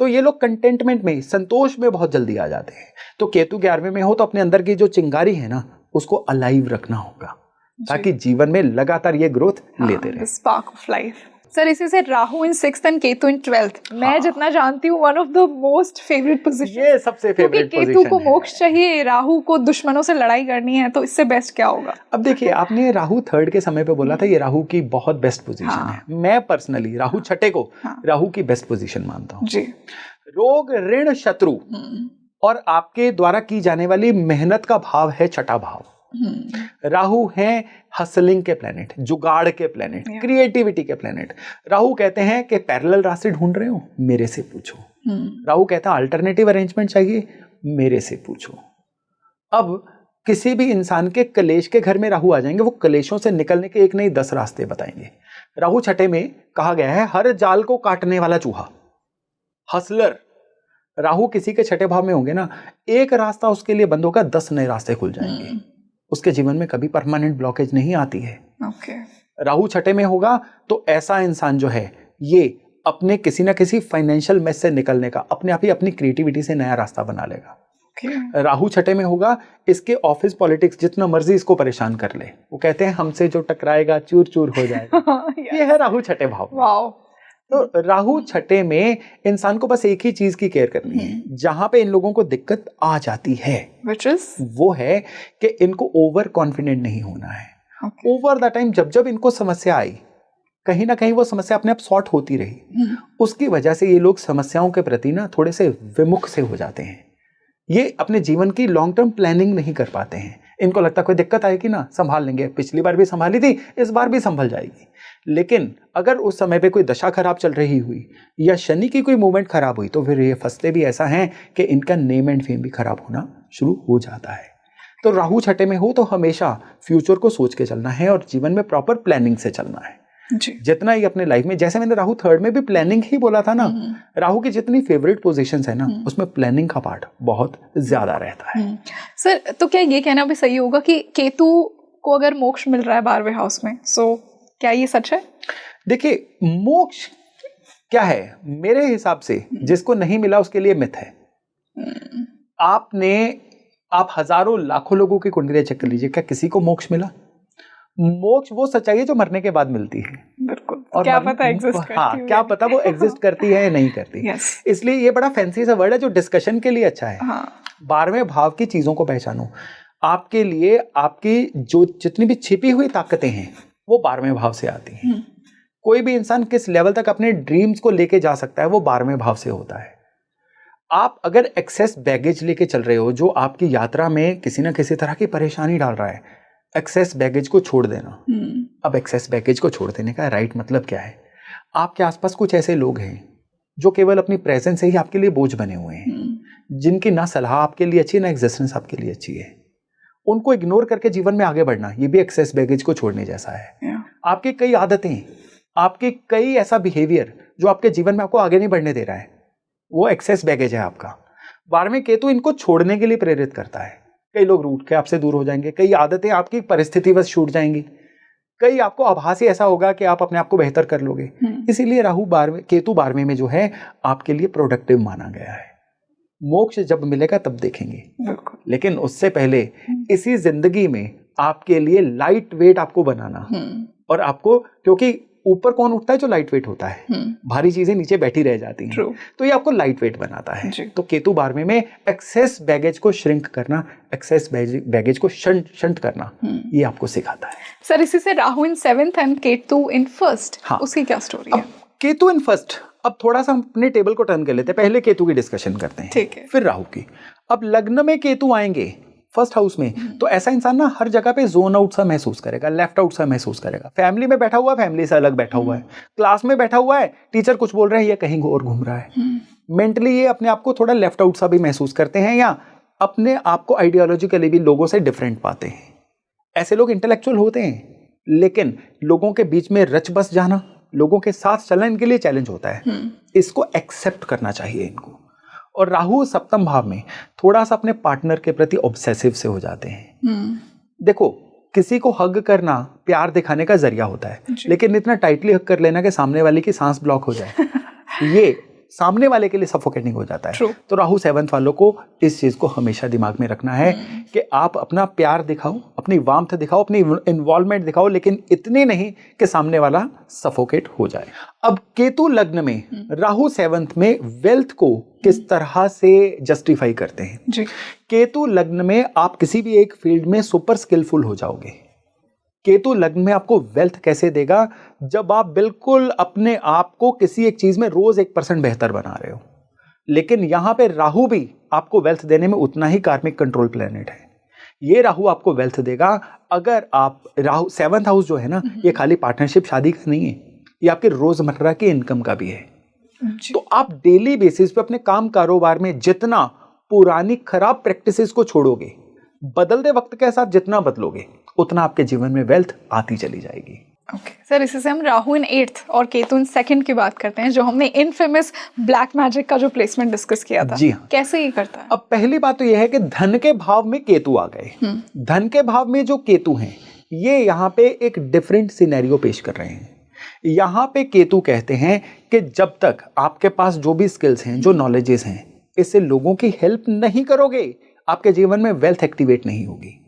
तो ये लोग कंटेंटमेंट में, संतोष में बहुत जल्दी आ जाते हैं। तो केतु 11वें में हो तो अपने अंदर की जो चिंगारी है ना, उसको अलाइव रखना होगा ताकि जीवन में लगातार ये ग्रोथ लेते रहे। Spark of life. सर इसी से राहु इन 6th and Ketu in 12th, मैं जितना जानती हूँ one of the most favourite position, ये सबसे फेवरेट पोजीशन है। केतु को मोक्ष चाहिए, राहु को दुश्मनों से लड़ाई करनी है, तो इससे बेस्ट क्या होगा? अब देखिए, आपने राहु 3rd के समय पे बोला था, ये राहु की बहुत बेस्ट पोजीशन है। मैं पर्सनली राहु 6ठे को राहु की बेस्ट पोजीशन मानता हूँ जी। रोग, ऋण, शत्रु और आपके द्वारा की जाने वाली मेहनत का भाव है 6ठा भाव। राहु है हसलिंग के प्लेनेट, जुगाड़ के प्लेनेट, क्रिएटिविटी के प्लेनेट। राहु कहते हैं कि पैरेलल रास्ते ढूंढ रहे हो, मेरे से पूछो। राहु कहता है अल्टरनेटिव अरेंजमेंट चाहिए, मेरे से पूछो। अब किसी भी इंसान के कलेश के घर में राहु आ जाएंगे, वो कलेशों से निकलने के एक नहीं 10 रास्ते बताएंगे। राहु 6ठे में कहा गया है हर जाल को काटने वाला चूहा, हसलर। राहु किसी के 6ठे भाव में होंगे ना, एक रास्ता उसके लिए बंद होगा, 10 नए रास्ते खुल जाएंगे। उसके जीवन में कभी परमानेंट ब्लॉकेज नहीं आती है। राहु 6ठे में होगा तो ऐसा इंसान जो है ये अपने किसी ना किसी फाइनेंशियल मेस से निकलने का अपने आप ही अपनी क्रिएटिविटी से नया रास्ता बना लेगा। राहु 6ठे में होगा, इसके ऑफिस पॉलिटिक्स जितना मर्जी इसको परेशान कर ले, वो कहते हैं हमसे जो टकराएगा चूर चूर हो जाएगा। ये है राहु 6ठे भाव। तो राहु 6ठे में इंसान को बस एक ही चीज की केयर करनी है। जहां पे इन लोगों को दिक्कत आ जाती है वो है कि इनको ओवर कॉन्फिडेंट नहीं होना है। ओवर द टाइम जब जब इनको समस्या आई, कहीं ना कहीं वो समस्या अपने आप सॉर्ट होती रही, उसकी वजह से ये लोग समस्याओं के प्रति ना थोड़े से विमुख से हो जाते हैं। ये अपने जीवन की लॉन्ग टर्म प्लानिंग नहीं कर पाते हैं। इनको लगता कोई दिक्कत आएगी ना संभाल लेंगे, पिछली बार भी संभाली थी, इस बार भी संभल जाएगी। लेकिन अगर उस समय पे कोई दशा खराब चल रही हुई या शनि की कोई मूवमेंट खराब हुई तो फिर ये फंसते भी ऐसा हैं कि इनका नेम एंड फेम भी खराब होना शुरू हो जाता है। तो राहु 6ठे में हो तो हमेशा फ्यूचर को सोच के चलना है और जीवन में प्रॉपर प्लानिंग से चलना है जी। जितना ही अपने लाइफ में, जैसे मैंने राहु 3rd में भी प्लानिंग ही बोला था ना, राहु की जितनी फेवरेट पोजीशंस है ना उसमें प्लानिंग का पार्ट बहुत ज्यादा रहता है। सर तो क्या ये कहना भी सही होगा कि केतु को अगर मोक्ष मिल रहा है 12वें हाउस में, सो क्या ये सच है? देखिए, मोक्ष क्या है मेरे हिसाब से जिसको नहीं मिला उसके लिए मिथ है। आप हजारों लाखों लोगों की कुंडलियां चेक कर लीजिए, क्या किसी को मोक्ष मिला? मोक्ष वो सच्चाई है जो मरने के बाद मिलती है। बिल्कुल। और क्या पता एग्जिस्ट करती है, क्या पता वो एग्जिस्ट करती है या नहीं करती। इसलिए ये बड़ा फैंसी सा वर्ड है जो डिस्कशन के लिए अच्छा है। 12वें भाव की चीजों को पहचानो। आपके लिए आपकी जो जितनी भी छिपी हुई ताकतें हैं वो 12वें भाव से आती हैं। कोई भी इंसान किस लेवल तक अपने ड्रीम्स को लेके जा सकता है वो 12वें भाव से होता है। आप अगर एक्सेस बैगेज लेके चल रहे हो जो आपकी यात्रा में किसी ना किसी तरह की परेशानी डाल रहा है, एक्सेस बैगेज को छोड़ देना। अब एक्सेस बैगेज को छोड़ देने का राइट मतलब क्या है? आपके आसपास कुछ ऐसे लोग हैं जो केवल अपनी प्रेजेंस से ही आपके लिए बोझ बने हुए हैं, जिनकी ना सलाह आपके लिए अच्छी है ना एग्जिस्टेंस आपके लिए अच्छी है। उनको इग्नोर करके जीवन में आगे बढ़ना, ये भी एक्सेस बैगेज को छोड़ने जैसा है। आपकी कई आदतें, आपके कई ऐसा बिहेवियर जो आपके जीवन में आपको आगे नहीं बढ़ने दे रहा है, वो एक्सेस बैगेज है आपका। 12वें केतु इनको छोड़ने के लिए प्रेरित करता है। कई लोग रूठ के आपसे दूर हो जाएंगे, कई आदतें आपकी परिस्थितिवश छूट जाएंगी, कई आपको आभास ही ऐसा होगा कि आप अपने आप को बेहतर कर लोगे। इसीलिए केतु 12वें में जो है आपके लिए प्रोडक्टिव माना गया है। मोक्ष जब मिलेगा तब देखेंगे, लेकिन उससे पहले इसी जिंदगी में आपके लिए लाइट वेट आपको बनाना, और आपको, क्योंकि ऊपर कौन उठता है? जो लाइट वेट होता है, भारी चीजें नीचे बैठी रह जाती हैं, तो ये आपको लाइट वेट बनाता है। तो केतु 12वें में एक्सेस बैगेज को श्रिंक करना, एक्सेस बैगेज को शंट करना, ये आपको सिखाता है। सर इसी से राहु इन 7th and Ketu in 1st, उसकी क्या स्टोरी है? केतु इन 1st, अब थोड़ा सा हम अपने टेबल को टर्न कर लेते हैं। पहले केतु की डिस्कशन करते हैं, ठीक है, फिर राहु की। अब लग्न में केतु आएंगे 1st हाउस में, तो ऐसा इंसान ना हर जगह पे जोन आउट सा महसूस करेगा, लेफ्ट आउट सा महसूस करेगा। फैमिली में बैठा हुआ है, फैमिली से अलग बैठा हुआ है, क्लास में बैठा हुआ है, टीचर कुछ बोल रहे हैं, ये कहीं और घूम रहा है। मेंटली ये अपने आप को थोड़ा लेफ्ट आउट सा भी महसूस करते हैं, या अपने आप को आइडियोलॉजिकली भी लोगों से डिफरेंट पाते हैं। ऐसे लोग इंटेलेक्चुअल होते हैं, लेकिन लोगों के बीच में रच बस जाना, लोगों के साथ चलना इनके लिए चैलेंज होता है। इसको एक्सेप्ट करना चाहिए इनको। और राहु 7th भाव में थोड़ा सा अपने पार्टनर के प्रति ऑब्सेसिव से हो जाते हैं। देखो, किसी को हग करना प्यार दिखाने का जरिया होता है, लेकिन इतना टाइटली हग कर लेना कि सामने वाले की सांस ब्लॉक हो जाए, ये सामने वाले के लिए सफोकेटिंग हो जाता है। True. तो राहु 7th वालों को इस चीज को हमेशा दिमाग में रखना है कि आप अपना प्यार दिखाओ, अपनी वार्मथ दिखाओ, अपनी इन्वॉल्वमेंट दिखाओ, लेकिन इतनी नहीं कि सामने वाला सफोकेट हो जाए। अब केतु लग्न में राहु 7th में वेल्थ को किस तरह से जस्टिफाई करते हैं जी। केतु लग्न में आप किसी भी एक फील्ड में सुपर स्किलफुल हो जाओगे। केतु लग्न में आपको वेल्थ कैसे देगा? जब आप बिल्कुल अपने आप को किसी एक चीज में रोज 1% बेहतर बना रहे हो। लेकिन यहां पे राहु भी आपको वेल्थ देने में उतना ही कार्मिक कंट्रोल प्लेनेट है। ये राहु आपको वेल्थ देगा अगर आप राहु 7th हाउस जो है ना, ये खाली पार्टनरशिप शादी का नहीं है, ये आपके रोजमर्रा की इनकम का भी है। तो आप डेली बेसिस पे अपने काम कारोबार में जितना पुरानी खराब प्रैक्टिसेस को छोड़ोगे, बदलते वक्त के साथ जितना बदलोगे, उतना आपके जीवन में वेल्थ आती चली जाएगी। ओके सर, इसी से हम राहु इन 8th और केतु इन 2nd की बात करते हैं, जो हमने इनफेमस ब्लैक मैजिक का जो प्लेसमेंट डिस्कस किया था। जी हाँ। कैसे ये करता है? अब पहली बात तो यह है कि धन के भाव में केतु आ गए। धन के भाव में जो केतु हैं, ये यहाँ पे एक डिफरेंट सिनेरियो पेश कर रहे हैं। यहाँ पे केतु कहते हैं कि जब तक आपके पास जो भी स्किल्स हैं, जो नॉलेजेस हैं, इससे लोगों की हेल्प नहीं करोगे, आपके जीवन में वेल्थ एक्टिवेट नहीं होगी।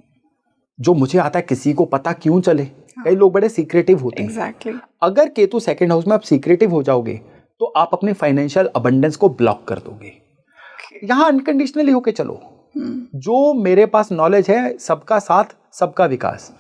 जो मुझे आता है किसी को पता क्यों चले, कई लोग बड़े सीक्रेटिव होते हैं। Exactly. अगर केतु 2nd हाउस में आप सीक्रेटिव हो जाओगे तो आप अपने फाइनेंशियल अबंडेंस को ब्लॉक कर दोगे। यहां अनकंडीशनली होके चलो। जो मेरे पास नॉलेज है, सबका साथ सबका विकास।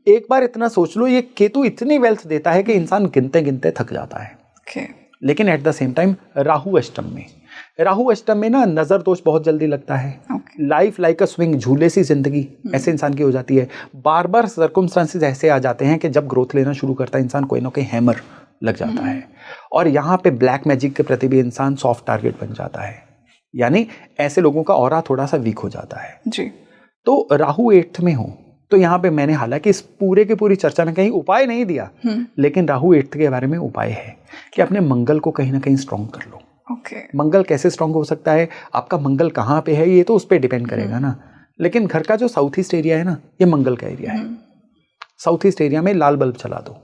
एक बार इतना सोच लो, ये केतु इतनी वेल्थ देता है कि इंसान गिनते गिनते थक जाता है। Okay. लेकिन at the same time Rahu अष्टम में ना नजर दोष बहुत जल्दी लगता है। लाइफ लाइक अ स्विंग, झूले सी जिंदगी ऐसे इंसान की हो जाती है। बार बार सर्कमस्टांसेस ऐसे आ जाते हैं कि जब ग्रोथ लेना शुरू करता है इंसान, कोई ना कोई हैमर लग जाता है। और यहाँ पे ब्लैक मैजिक के प्रति भी इंसान सॉफ्ट टारगेट बन जाता है, यानी ऐसे लोगों का ऑरा थोड़ा सा वीक हो जाता है जी। तो राहु 8th में हो तो यहाँ पे मैंने हालांकि इस पूरे की पूरी चर्चा में कहीं उपाय नहीं दिया, लेकिन राहु 8th के बारे में उपाय है कि अपने मंगल को कहीं ना कहीं स्ट्रॉन्ग कर लो। मंगल कैसे स्ट्रॉन्ग हो सकता है? आपका मंगल कहाँ पे है ये तो उस पर डिपेंड करेगा ना, लेकिन घर का जो साउथ ईस्ट एरिया है ना, ये मंगल का एरिया है। साउथ ईस्ट एरिया में लाल बल्ब चला दो।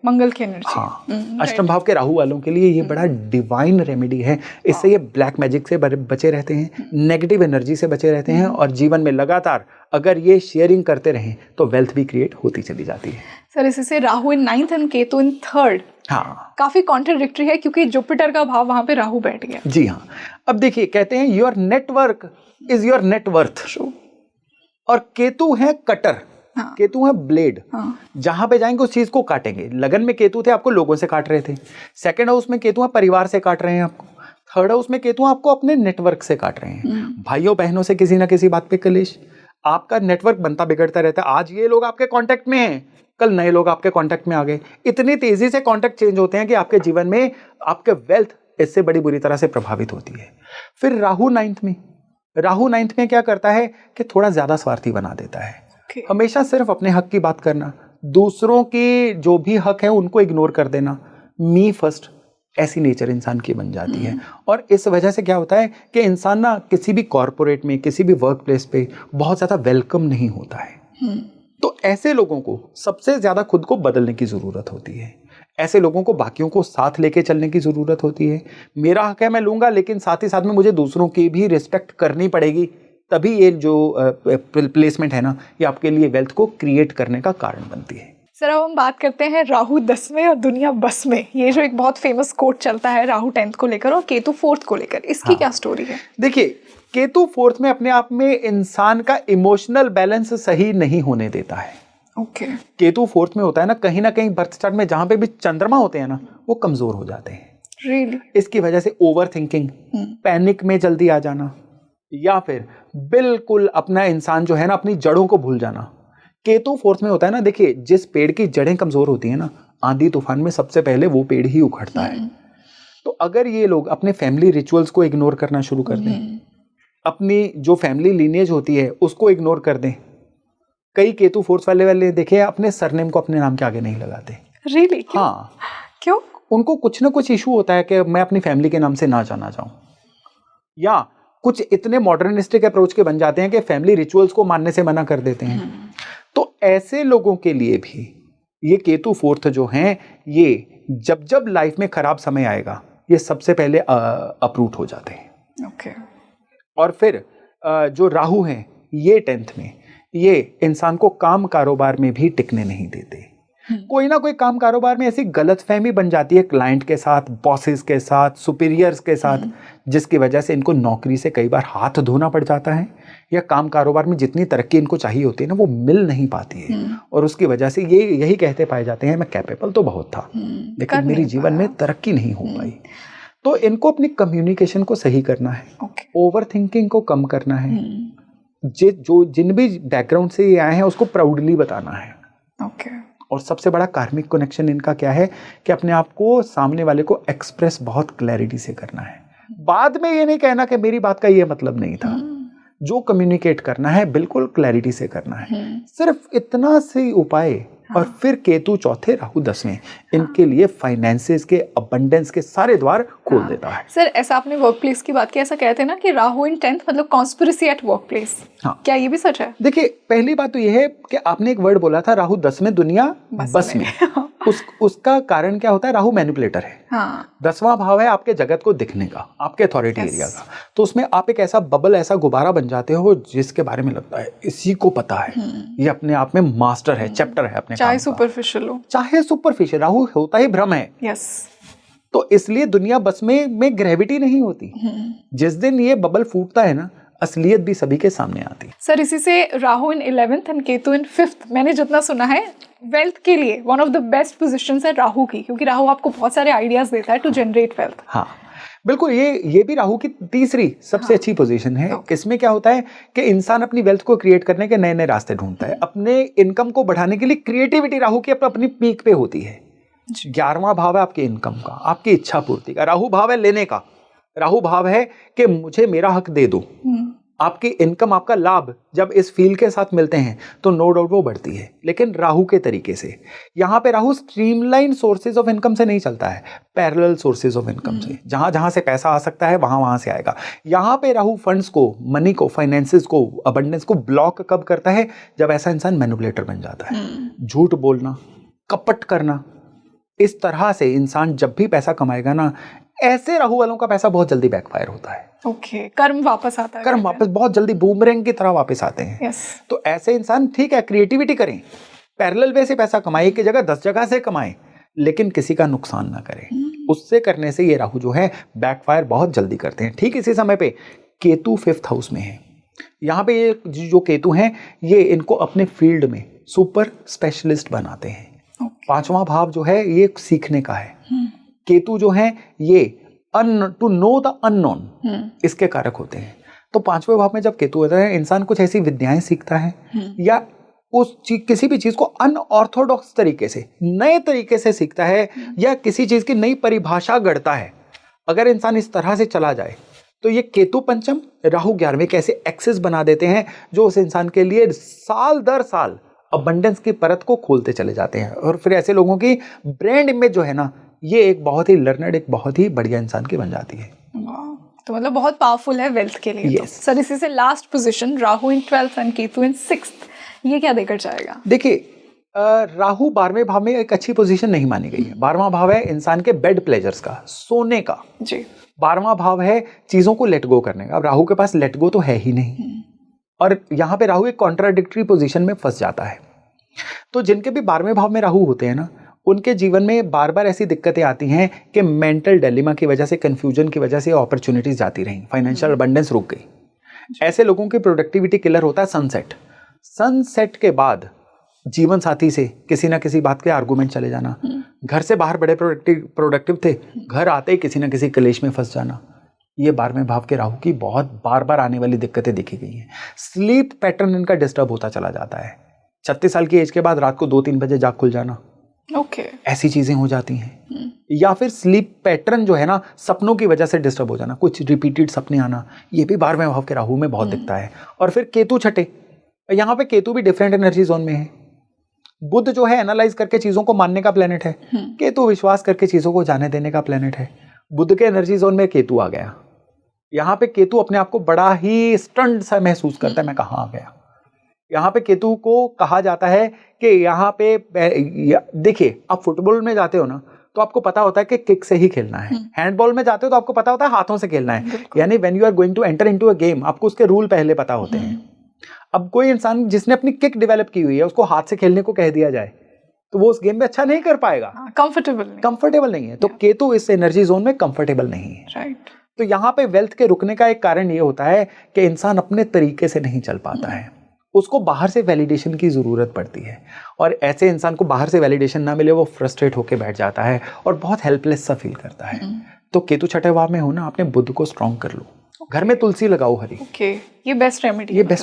मंगल की एनर्जी। हाँ, अष्टम भाव के राहु वालों के लिए ये बड़ा डिवाइन रेमेडी है। इससे ये ब्लैक मैजिक से बचे रहते हैं, नेगेटिव एनर्जी से बचे रहते हैं, और जीवन में लगातार अगर ये शेयरिंग करते रहें तो वेल्थ भी क्रिएट होती चली जाती है। सर, इसी से राहु इन 9th and Ketu in 3rd हाँ, काफी कॉन्ट्रडिक्टरी है, क्योंकि जुपिटर का भाव वहां पे राहु बैठ गया। जी हाँ। अब देखिए, कहते हैं your network is your net worth, और केतु है कटर। हाँ। केतु है ब्लेड। हाँ। जहां पे जाएंगे उस चीज को काटेंगे। लगन में केतु थे, आपको लोगों से काट रहे थे। 2nd हाउस में केतु है, परिवार से काट रहे हैं आपको। 3rd हाउस में केतु आपको अपने नेटवर्क से काट रहे हैं। भाइयों बहनों से किसी ना किसी बात पे कलेश। आपका नेटवर्क बनता बिगड़ता रहता है। आज ये लोग आपके कांटेक्ट में हैं, कल नए लोग आपके कांटेक्ट में आ गए। इतनी तेजी से कांटेक्ट चेंज होते हैं कि आपके जीवन में आपके वेल्थ इससे बड़ी बुरी तरह से प्रभावित होती है। फिर राहु 9th में क्या करता है कि थोड़ा ज्यादा स्वार्थी बना देता है। हमेशा सिर्फ अपने हक की बात करना, दूसरों के जो भी हक है उनको इग्नोर कर देना, मी फर्स्ट, ऐसी नेचर इंसान की बन जाती है। और इस वजह से क्या होता है कि इंसान ना किसी भी कॉर्पोरेट में, किसी भी वर्क प्लेस पे बहुत ज़्यादा वेलकम नहीं होता है। तो ऐसे लोगों को सबसे ज़्यादा खुद को बदलने की ज़रूरत होती है। ऐसे लोगों को बाकियों को साथ लेके चलने की ज़रूरत होती है। मेरा हक है मैं लूँगा, लेकिन साथ ही साथ में मुझे दूसरों की भी रिस्पेक्ट करनी पड़ेगी, तभी ये जो प्लेसमेंट है ना, ये आपके लिए वेल्थ को क्रिएट करने का कारण बनती है। सर, अब हम बात करते हैं राहु 10वें और दुनिया बस में। ये जो एक बहुत फेमस कोट चलता है राहु 10th को लेकर और केतु 4th को लेकर, इसकी क्या स्टोरी है? देखिए, केतु 4th में अपने आप में इंसान का इमोशनल बैलेंस सही नहीं होने देता है। केतु 4th में होता है ना कहीं बर्थ चार्ट में जहां पे भी चंद्रमा होते हैं ना, वो कमजोर हो जाते हैं। इसकी वजह से ओवर थिंकिंग, पैनिक में जल्दी आ जाना, या फिर बिल्कुल अपना इंसान जो है ना अपनी जड़ों को भूल जाना। केतु 4th में होता है ना, देखिए जिस पेड़ की जड़ें कमजोर होती है ना, आंधी तूफान में सबसे पहले वो पेड़ ही उखड़ता है। तो अगर ये लोग अपने फैमिली रिचुअल्स को इग्नोर करना शुरू कर दें, अपनी जो फैमिली लीनेज होती है उसको इग्नोर कर दें। कई केतु 4th वाले देखे अपने सरनेम को अपने नाम के आगे नहीं लगाते। रियली? हाँ। क्यों? उनको कुछ ना कुछ इशू होता है कि मैं अपनी फैमिली के नाम से ना जाना चाहूं, या कुछ इतने मॉडर्निस्टिक अप्रोच के बन जाते हैं कि फैमिली रिचुअल्स को मानने से मना कर देते हैं। तो ऐसे लोगों के लिए भी ये केतु 4th जो हैं, ये जब जब लाइफ में खराब समय आएगा ये सबसे पहले अपरूट हो जाते हैं। ओके। और फिर जो राहु हैं ये 10th में, ये इंसान को काम कारोबार में भी टिकने नहीं देते। कोई ना कोई काम कारोबार में ऐसी गलतफहमी बन जाती है क्लाइंट के साथ, बॉसेस के साथ, सुपीरियर्स के साथ, जिसकी वजह से इनको नौकरी से कई बार हाथ धोना पड़ जाता है, या काम कारोबार में जितनी तरक्की इनको चाहिए होती है ना वो मिल नहीं पाती है, और उसकी वजह से ये यही कहते पाए जाते हैं मैं कैपेबल तो बहुत था लेकिन मेरी जीवन में तरक्की नहीं हो पाई। तो इनको अपनी कम्युनिकेशन को सही करना है, ओवर थिंकिंग को कम करना है, जो जिन भी बैकग्राउंड से ये आए हैं उसको प्राउडली बताना है। और सबसे बड़ा कार्मिक कनेक्शन इनका क्या है कि अपने आप को सामने वाले को एक्सप्रेस बहुत क्लैरिटी से करना है। बाद में ये नहीं कहना कि मेरी बात का ये मतलब नहीं था। जो कम्युनिकेट करना है बिल्कुल क्लैरिटी से करना है। सिर्फ इतना से उपाय। और फिर केतु चौथे, राहु 10वें, इनके लिए फाइनेंसेस के अबंडेंस के सारे द्वार खोल देता है। सर ऐसा आपने वर्क प्लेस की बात की, ऐसा कहते हैं ना कि राहु इन 10th मतलब कॉन्स्पिरेसी एट वर्क प्लेस। क्या ये भी सच है? देखिए पहली बात तो ये है कि आपने एक वर्ड बोला था राहु 10 में, दुनिया बस में। उसका कारण क्या होता है? राहु मैनिपुलेटर है। 10वां भाव है आपके जगत को दिखने का, आपके अथॉरिटी एरिया का। तो उसमें आप एक ऐसा बबल, ऐसा गुब्बारा बन जाते हो जिसके बारे में लगता है इसी को पता है, ये अपने आप में मास्टर है, चैप्टर है अपने, चाहे सुपरफिशियल हो, चाहे सुपरफिशियल। राहु होता ही भ्रम है। तो इसलिए दुनिया बस में ग्रेविटी नहीं होती। जिस दिन ये बबल फूटता है ना, असलियत भी सभी के सामने आती है। सर इसी से राहु इन 11th and Ketu in 5th, मैंने जितना सुना है वेल्थ के लिए one of the best positions है राहु की, क्योंकि राहु आपको बहुत सारे आइडियाज देता है टू जनरेट वेल्थ। हाँ बिल्कुल, ये भी राहु की तीसरी सबसे अच्छी पोजीशन है। इसमें क्या होता है कि इंसान अपनी वेल्थ को क्रिएट करने के नए नए रास्ते ढूंढता है। अपने इनकम को बढ़ाने के लिए क्रिएटिविटी राहु की अपनी पीक पे होती है। 11वां भाव है आपके इनकम का, आपकी इच्छा पूर्ति का। राहु भाव है लेने का। राहु भाव है कि मुझे मेरा हक दे दो। आपकी इनकम, आपका लाभ जब इस फील्ड के साथ मिलते हैं तो नो डाउट वो बढ़ती है, लेकिन राहु के तरीके से। यहाँ पे Rahu streamline sources of income से नहीं चलता है, पैरेलल सोर्सेज ऑफ इनकम से। जहाँ जहाँ से पैसा आ सकता है वहाँ से आएगा। यहाँ पे राहु फंड्स को, मनी को, फाइनेंसेस को, अबंडेंस को ब्लॉक कब करता है? जब ऐसा इंसान मैनिपुलेटर बन जाता है। झूठ बोलना, कपट करना, इस तरह से इंसान जब भी पैसा कमाएगा ना, ऐसे राहु वालों का पैसा बहुत जल्दी बैकफायर होता है। कर्म वापस आता है। कर्म वापस बहुत जल्दी बूमरैंग की तरह वापस आते हैं। तो ऐसे इंसान ठीक है क्रिएटिविटी करें, पैरेलल वे से पैसा कमाए, एक जगह 10 जगह से कमाएं, लेकिन किसी का नुकसान ना करें। उससे करने से ये राहु जो है बैकफायर बहुत जल्दी करते हैं। ठीक इसी समय पे केतु 5th हाउस में है। यहाँ पे ये जो केतु हैं ये इनको अपने फील्ड में सुपर स्पेशलिस्ट बनाते हैं। 5वां भाव जो है ये सीखने का है। केतु जो है ये टू नो द अननोन, इसके कारक होते हैं। तो 5वें भाव में जब केतु होता है, इंसान कुछ ऐसी विद्याएं सीखता है या उस किसी भी चीज को अनऑर्थोडॉक्स तरीके से, नए तरीके से सीखता है, या किसी चीज की नई परिभाषा गढ़ता है। अगर इंसान इस तरह से चला जाए तो ये केतु पंचम, राहु 11वें कैसे एक्सेस बना देते हैं जो उस इंसान के लिए साल दर साल अबंडेंस की परत को खोलते चले जाते हैं। और फिर ऐसे लोगों की ब्रांड इमेज जो है ना, ये एक बहुत ही लर्नड, एक बहुत ही बढ़िया इंसान की बन जाती है। तो मतलब बहुत पावरफुल है वेल्थ के लिए। yes. सर इसी से last position Rahu in 12th and Ketu in 6th, ये क्या देकर जाएगा? देखिए राहु 12वें भाव में एक अच्छी पोजीशन नहीं मानी गई है। 12वां भाव है इंसान के बेड प्लेजर्स का, सोने का जी। 12वां भाव है चीजों को लेट गो करने का। अब राहु के पास लेट गो तो है ही नहीं, और यहाँ पे राहु एक कॉन्ट्राडिक्टरी पोजीशन में फंस जाता है। तो जिनके भी 12वें भाव में राहु होते हैं ना, उनके जीवन में बार बार ऐसी दिक्कतें आती हैं कि मेंटल डिलेमा की वजह से, कंफ्यूजन की वजह से अपॉर्चुनिटीज जाती रही, फाइनेंशियल अबंडेंस रुक गई। ऐसे लोगों की प्रोडक्टिविटी किलर होता है सनसेट। सनसेट के बाद जीवन साथी से किसी ना किसी बात के आर्गुमेंट चले जाना, घर से बाहर बड़े प्रोडक्टिव थे, घर आते ही किसी ना किसी कलेश में फंस जाना, ये 12वें भाव के राहु की बहुत बार बार आने वाली दिक्कतें देखी गई हैं। स्लीप पैटर्न इनका डिस्टर्ब होता चला जाता है। 36 साल की एज के बाद रात को 2-3 बजे जाग खुल जाना, ऐसी चीजें हो जाती हैं। या फिर स्लीप पैटर्न जो है ना, सपनों की वजह से डिस्टर्ब हो जाना, कुछ रिपीटेड सपने आना, ये भी 12वें भाव के राहु में बहुत दिखता है। और फिर केतु छठे, यहाँ पे केतु भी डिफरेंट एनर्जी जोन में है। बुध जो है एनालाइज करके चीजों को मानने का प्लेनेट है, केतु विश्वास करके चीजों को जाने देने का प्लेनेट है। बुध के एनर्जी जोन में केतु आ गया। यहाँ पे केतु अपने आप को बड़ा ही स्टंट सा महसूस करता है, मैं कहाँ आ गया। यहाँ पे केतु को कहा जाता है कि यहाँ पे देखिए, आप फुटबॉल में जाते हो ना, तो आपको पता होता है कि किक से ही खेलना है, हैंडबॉल में जाते हो तो आपको पता होता है हाथों से खेलना है, यानी when you are going to enter into a game आपको उसके रूल पहले पता होते हैं। अब कोई इंसान जिसने अपनी किक डेवलप की हुई है उसको हाथ से खेलने को कह दिया जाए तो वो उस गेम में अच्छा नहीं कर पाएगा, कंफर्टेबल नहीं है। तो केतु इस एनर्जी जोन में कंफर्टेबल नहीं है, राइट। तो यहाँ पे वेल्थ के रुकने का एक कारण ये होता है कि इंसान अपने तरीके से नहीं चल पाता है, उसको बाहर से वैलिडेशन की ज़रूरत पड़ती है, और ऐसे इंसान को बाहर से वैलिडेशन ना मिले वो फ्रस्ट्रेट होकर बैठ जाता है और बहुत हेल्पलेस सा फील करता है। तो केतु छठे भाव में हो ना, अपने बुद्ध को स्ट्रॉन्ग कर लो, घर में तुलसी लगाओ हरी, ये बेस्ट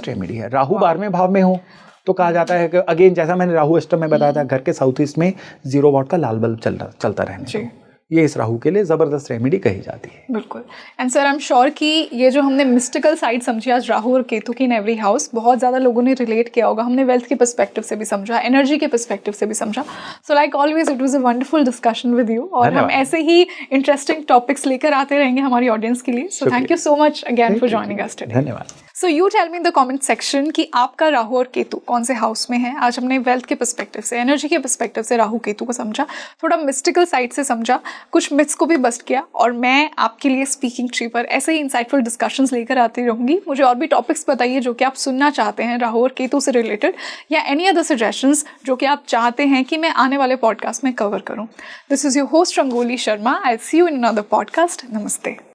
रेमेडी है। राहु 12वें भाव में हो तो कहा जाता है कि अगेन जैसा मैंने राहु अष्टम में बताया था, घर के साउथ ईस्ट में 0 वॉट का लाल बल्ब चलता रहने दो, ये इस राहु के लिए जबरदस्त रेमेडी कही जाती है। बिल्कुल। And sir I am sure कि ये जो हमने मिस्टिकल साइड समझी आज राहु और केतु की इन एवरी हाउस, बहुत ज़्यादा लोगों ने रिलेट किया होगा। हमने वेल्थ के पर्सपेक्टिव से भी समझा, एनर्जी के पर्सपेक्टिव से भी समझा। So like always it was a wonderful discussion with you, और हम ऐसे ही इंटरेस्टिंग टॉपिक्स लेकर आते रहेंगे हमारी ऑडियंस के लिए। So thank you so much again for joining us today. धन्यवाद। So you tell me in the comment section कि आपका राहु और केतु कौन से हाउस में है। आज हमने वेल्थ के पर्सपेक्टिव से, एनर्जी के पर्सपेक्टिव से राहु केतु को समझा, थोड़ा मिस्टिकल साइड से समझा, कुछ मिथ्स को भी बस्ट किया, और मैं आपके लिए स्पीकिंग ट्री पर ऐसे ही इंसाइटफुल डिस्कशंस लेकर आती रहूंगी। मुझे और भी टॉपिक्स बताइए जो कि आप सुनना चाहते हैं राहु और केतु से रिलेटेड, या एनी अदर सजेशंस जो कि आप चाहते हैं कि मैं आने वाले पॉडकास्ट में कवर करूँ। This is your host Rangoli Sharma. I see you in another podcast. नमस्ते।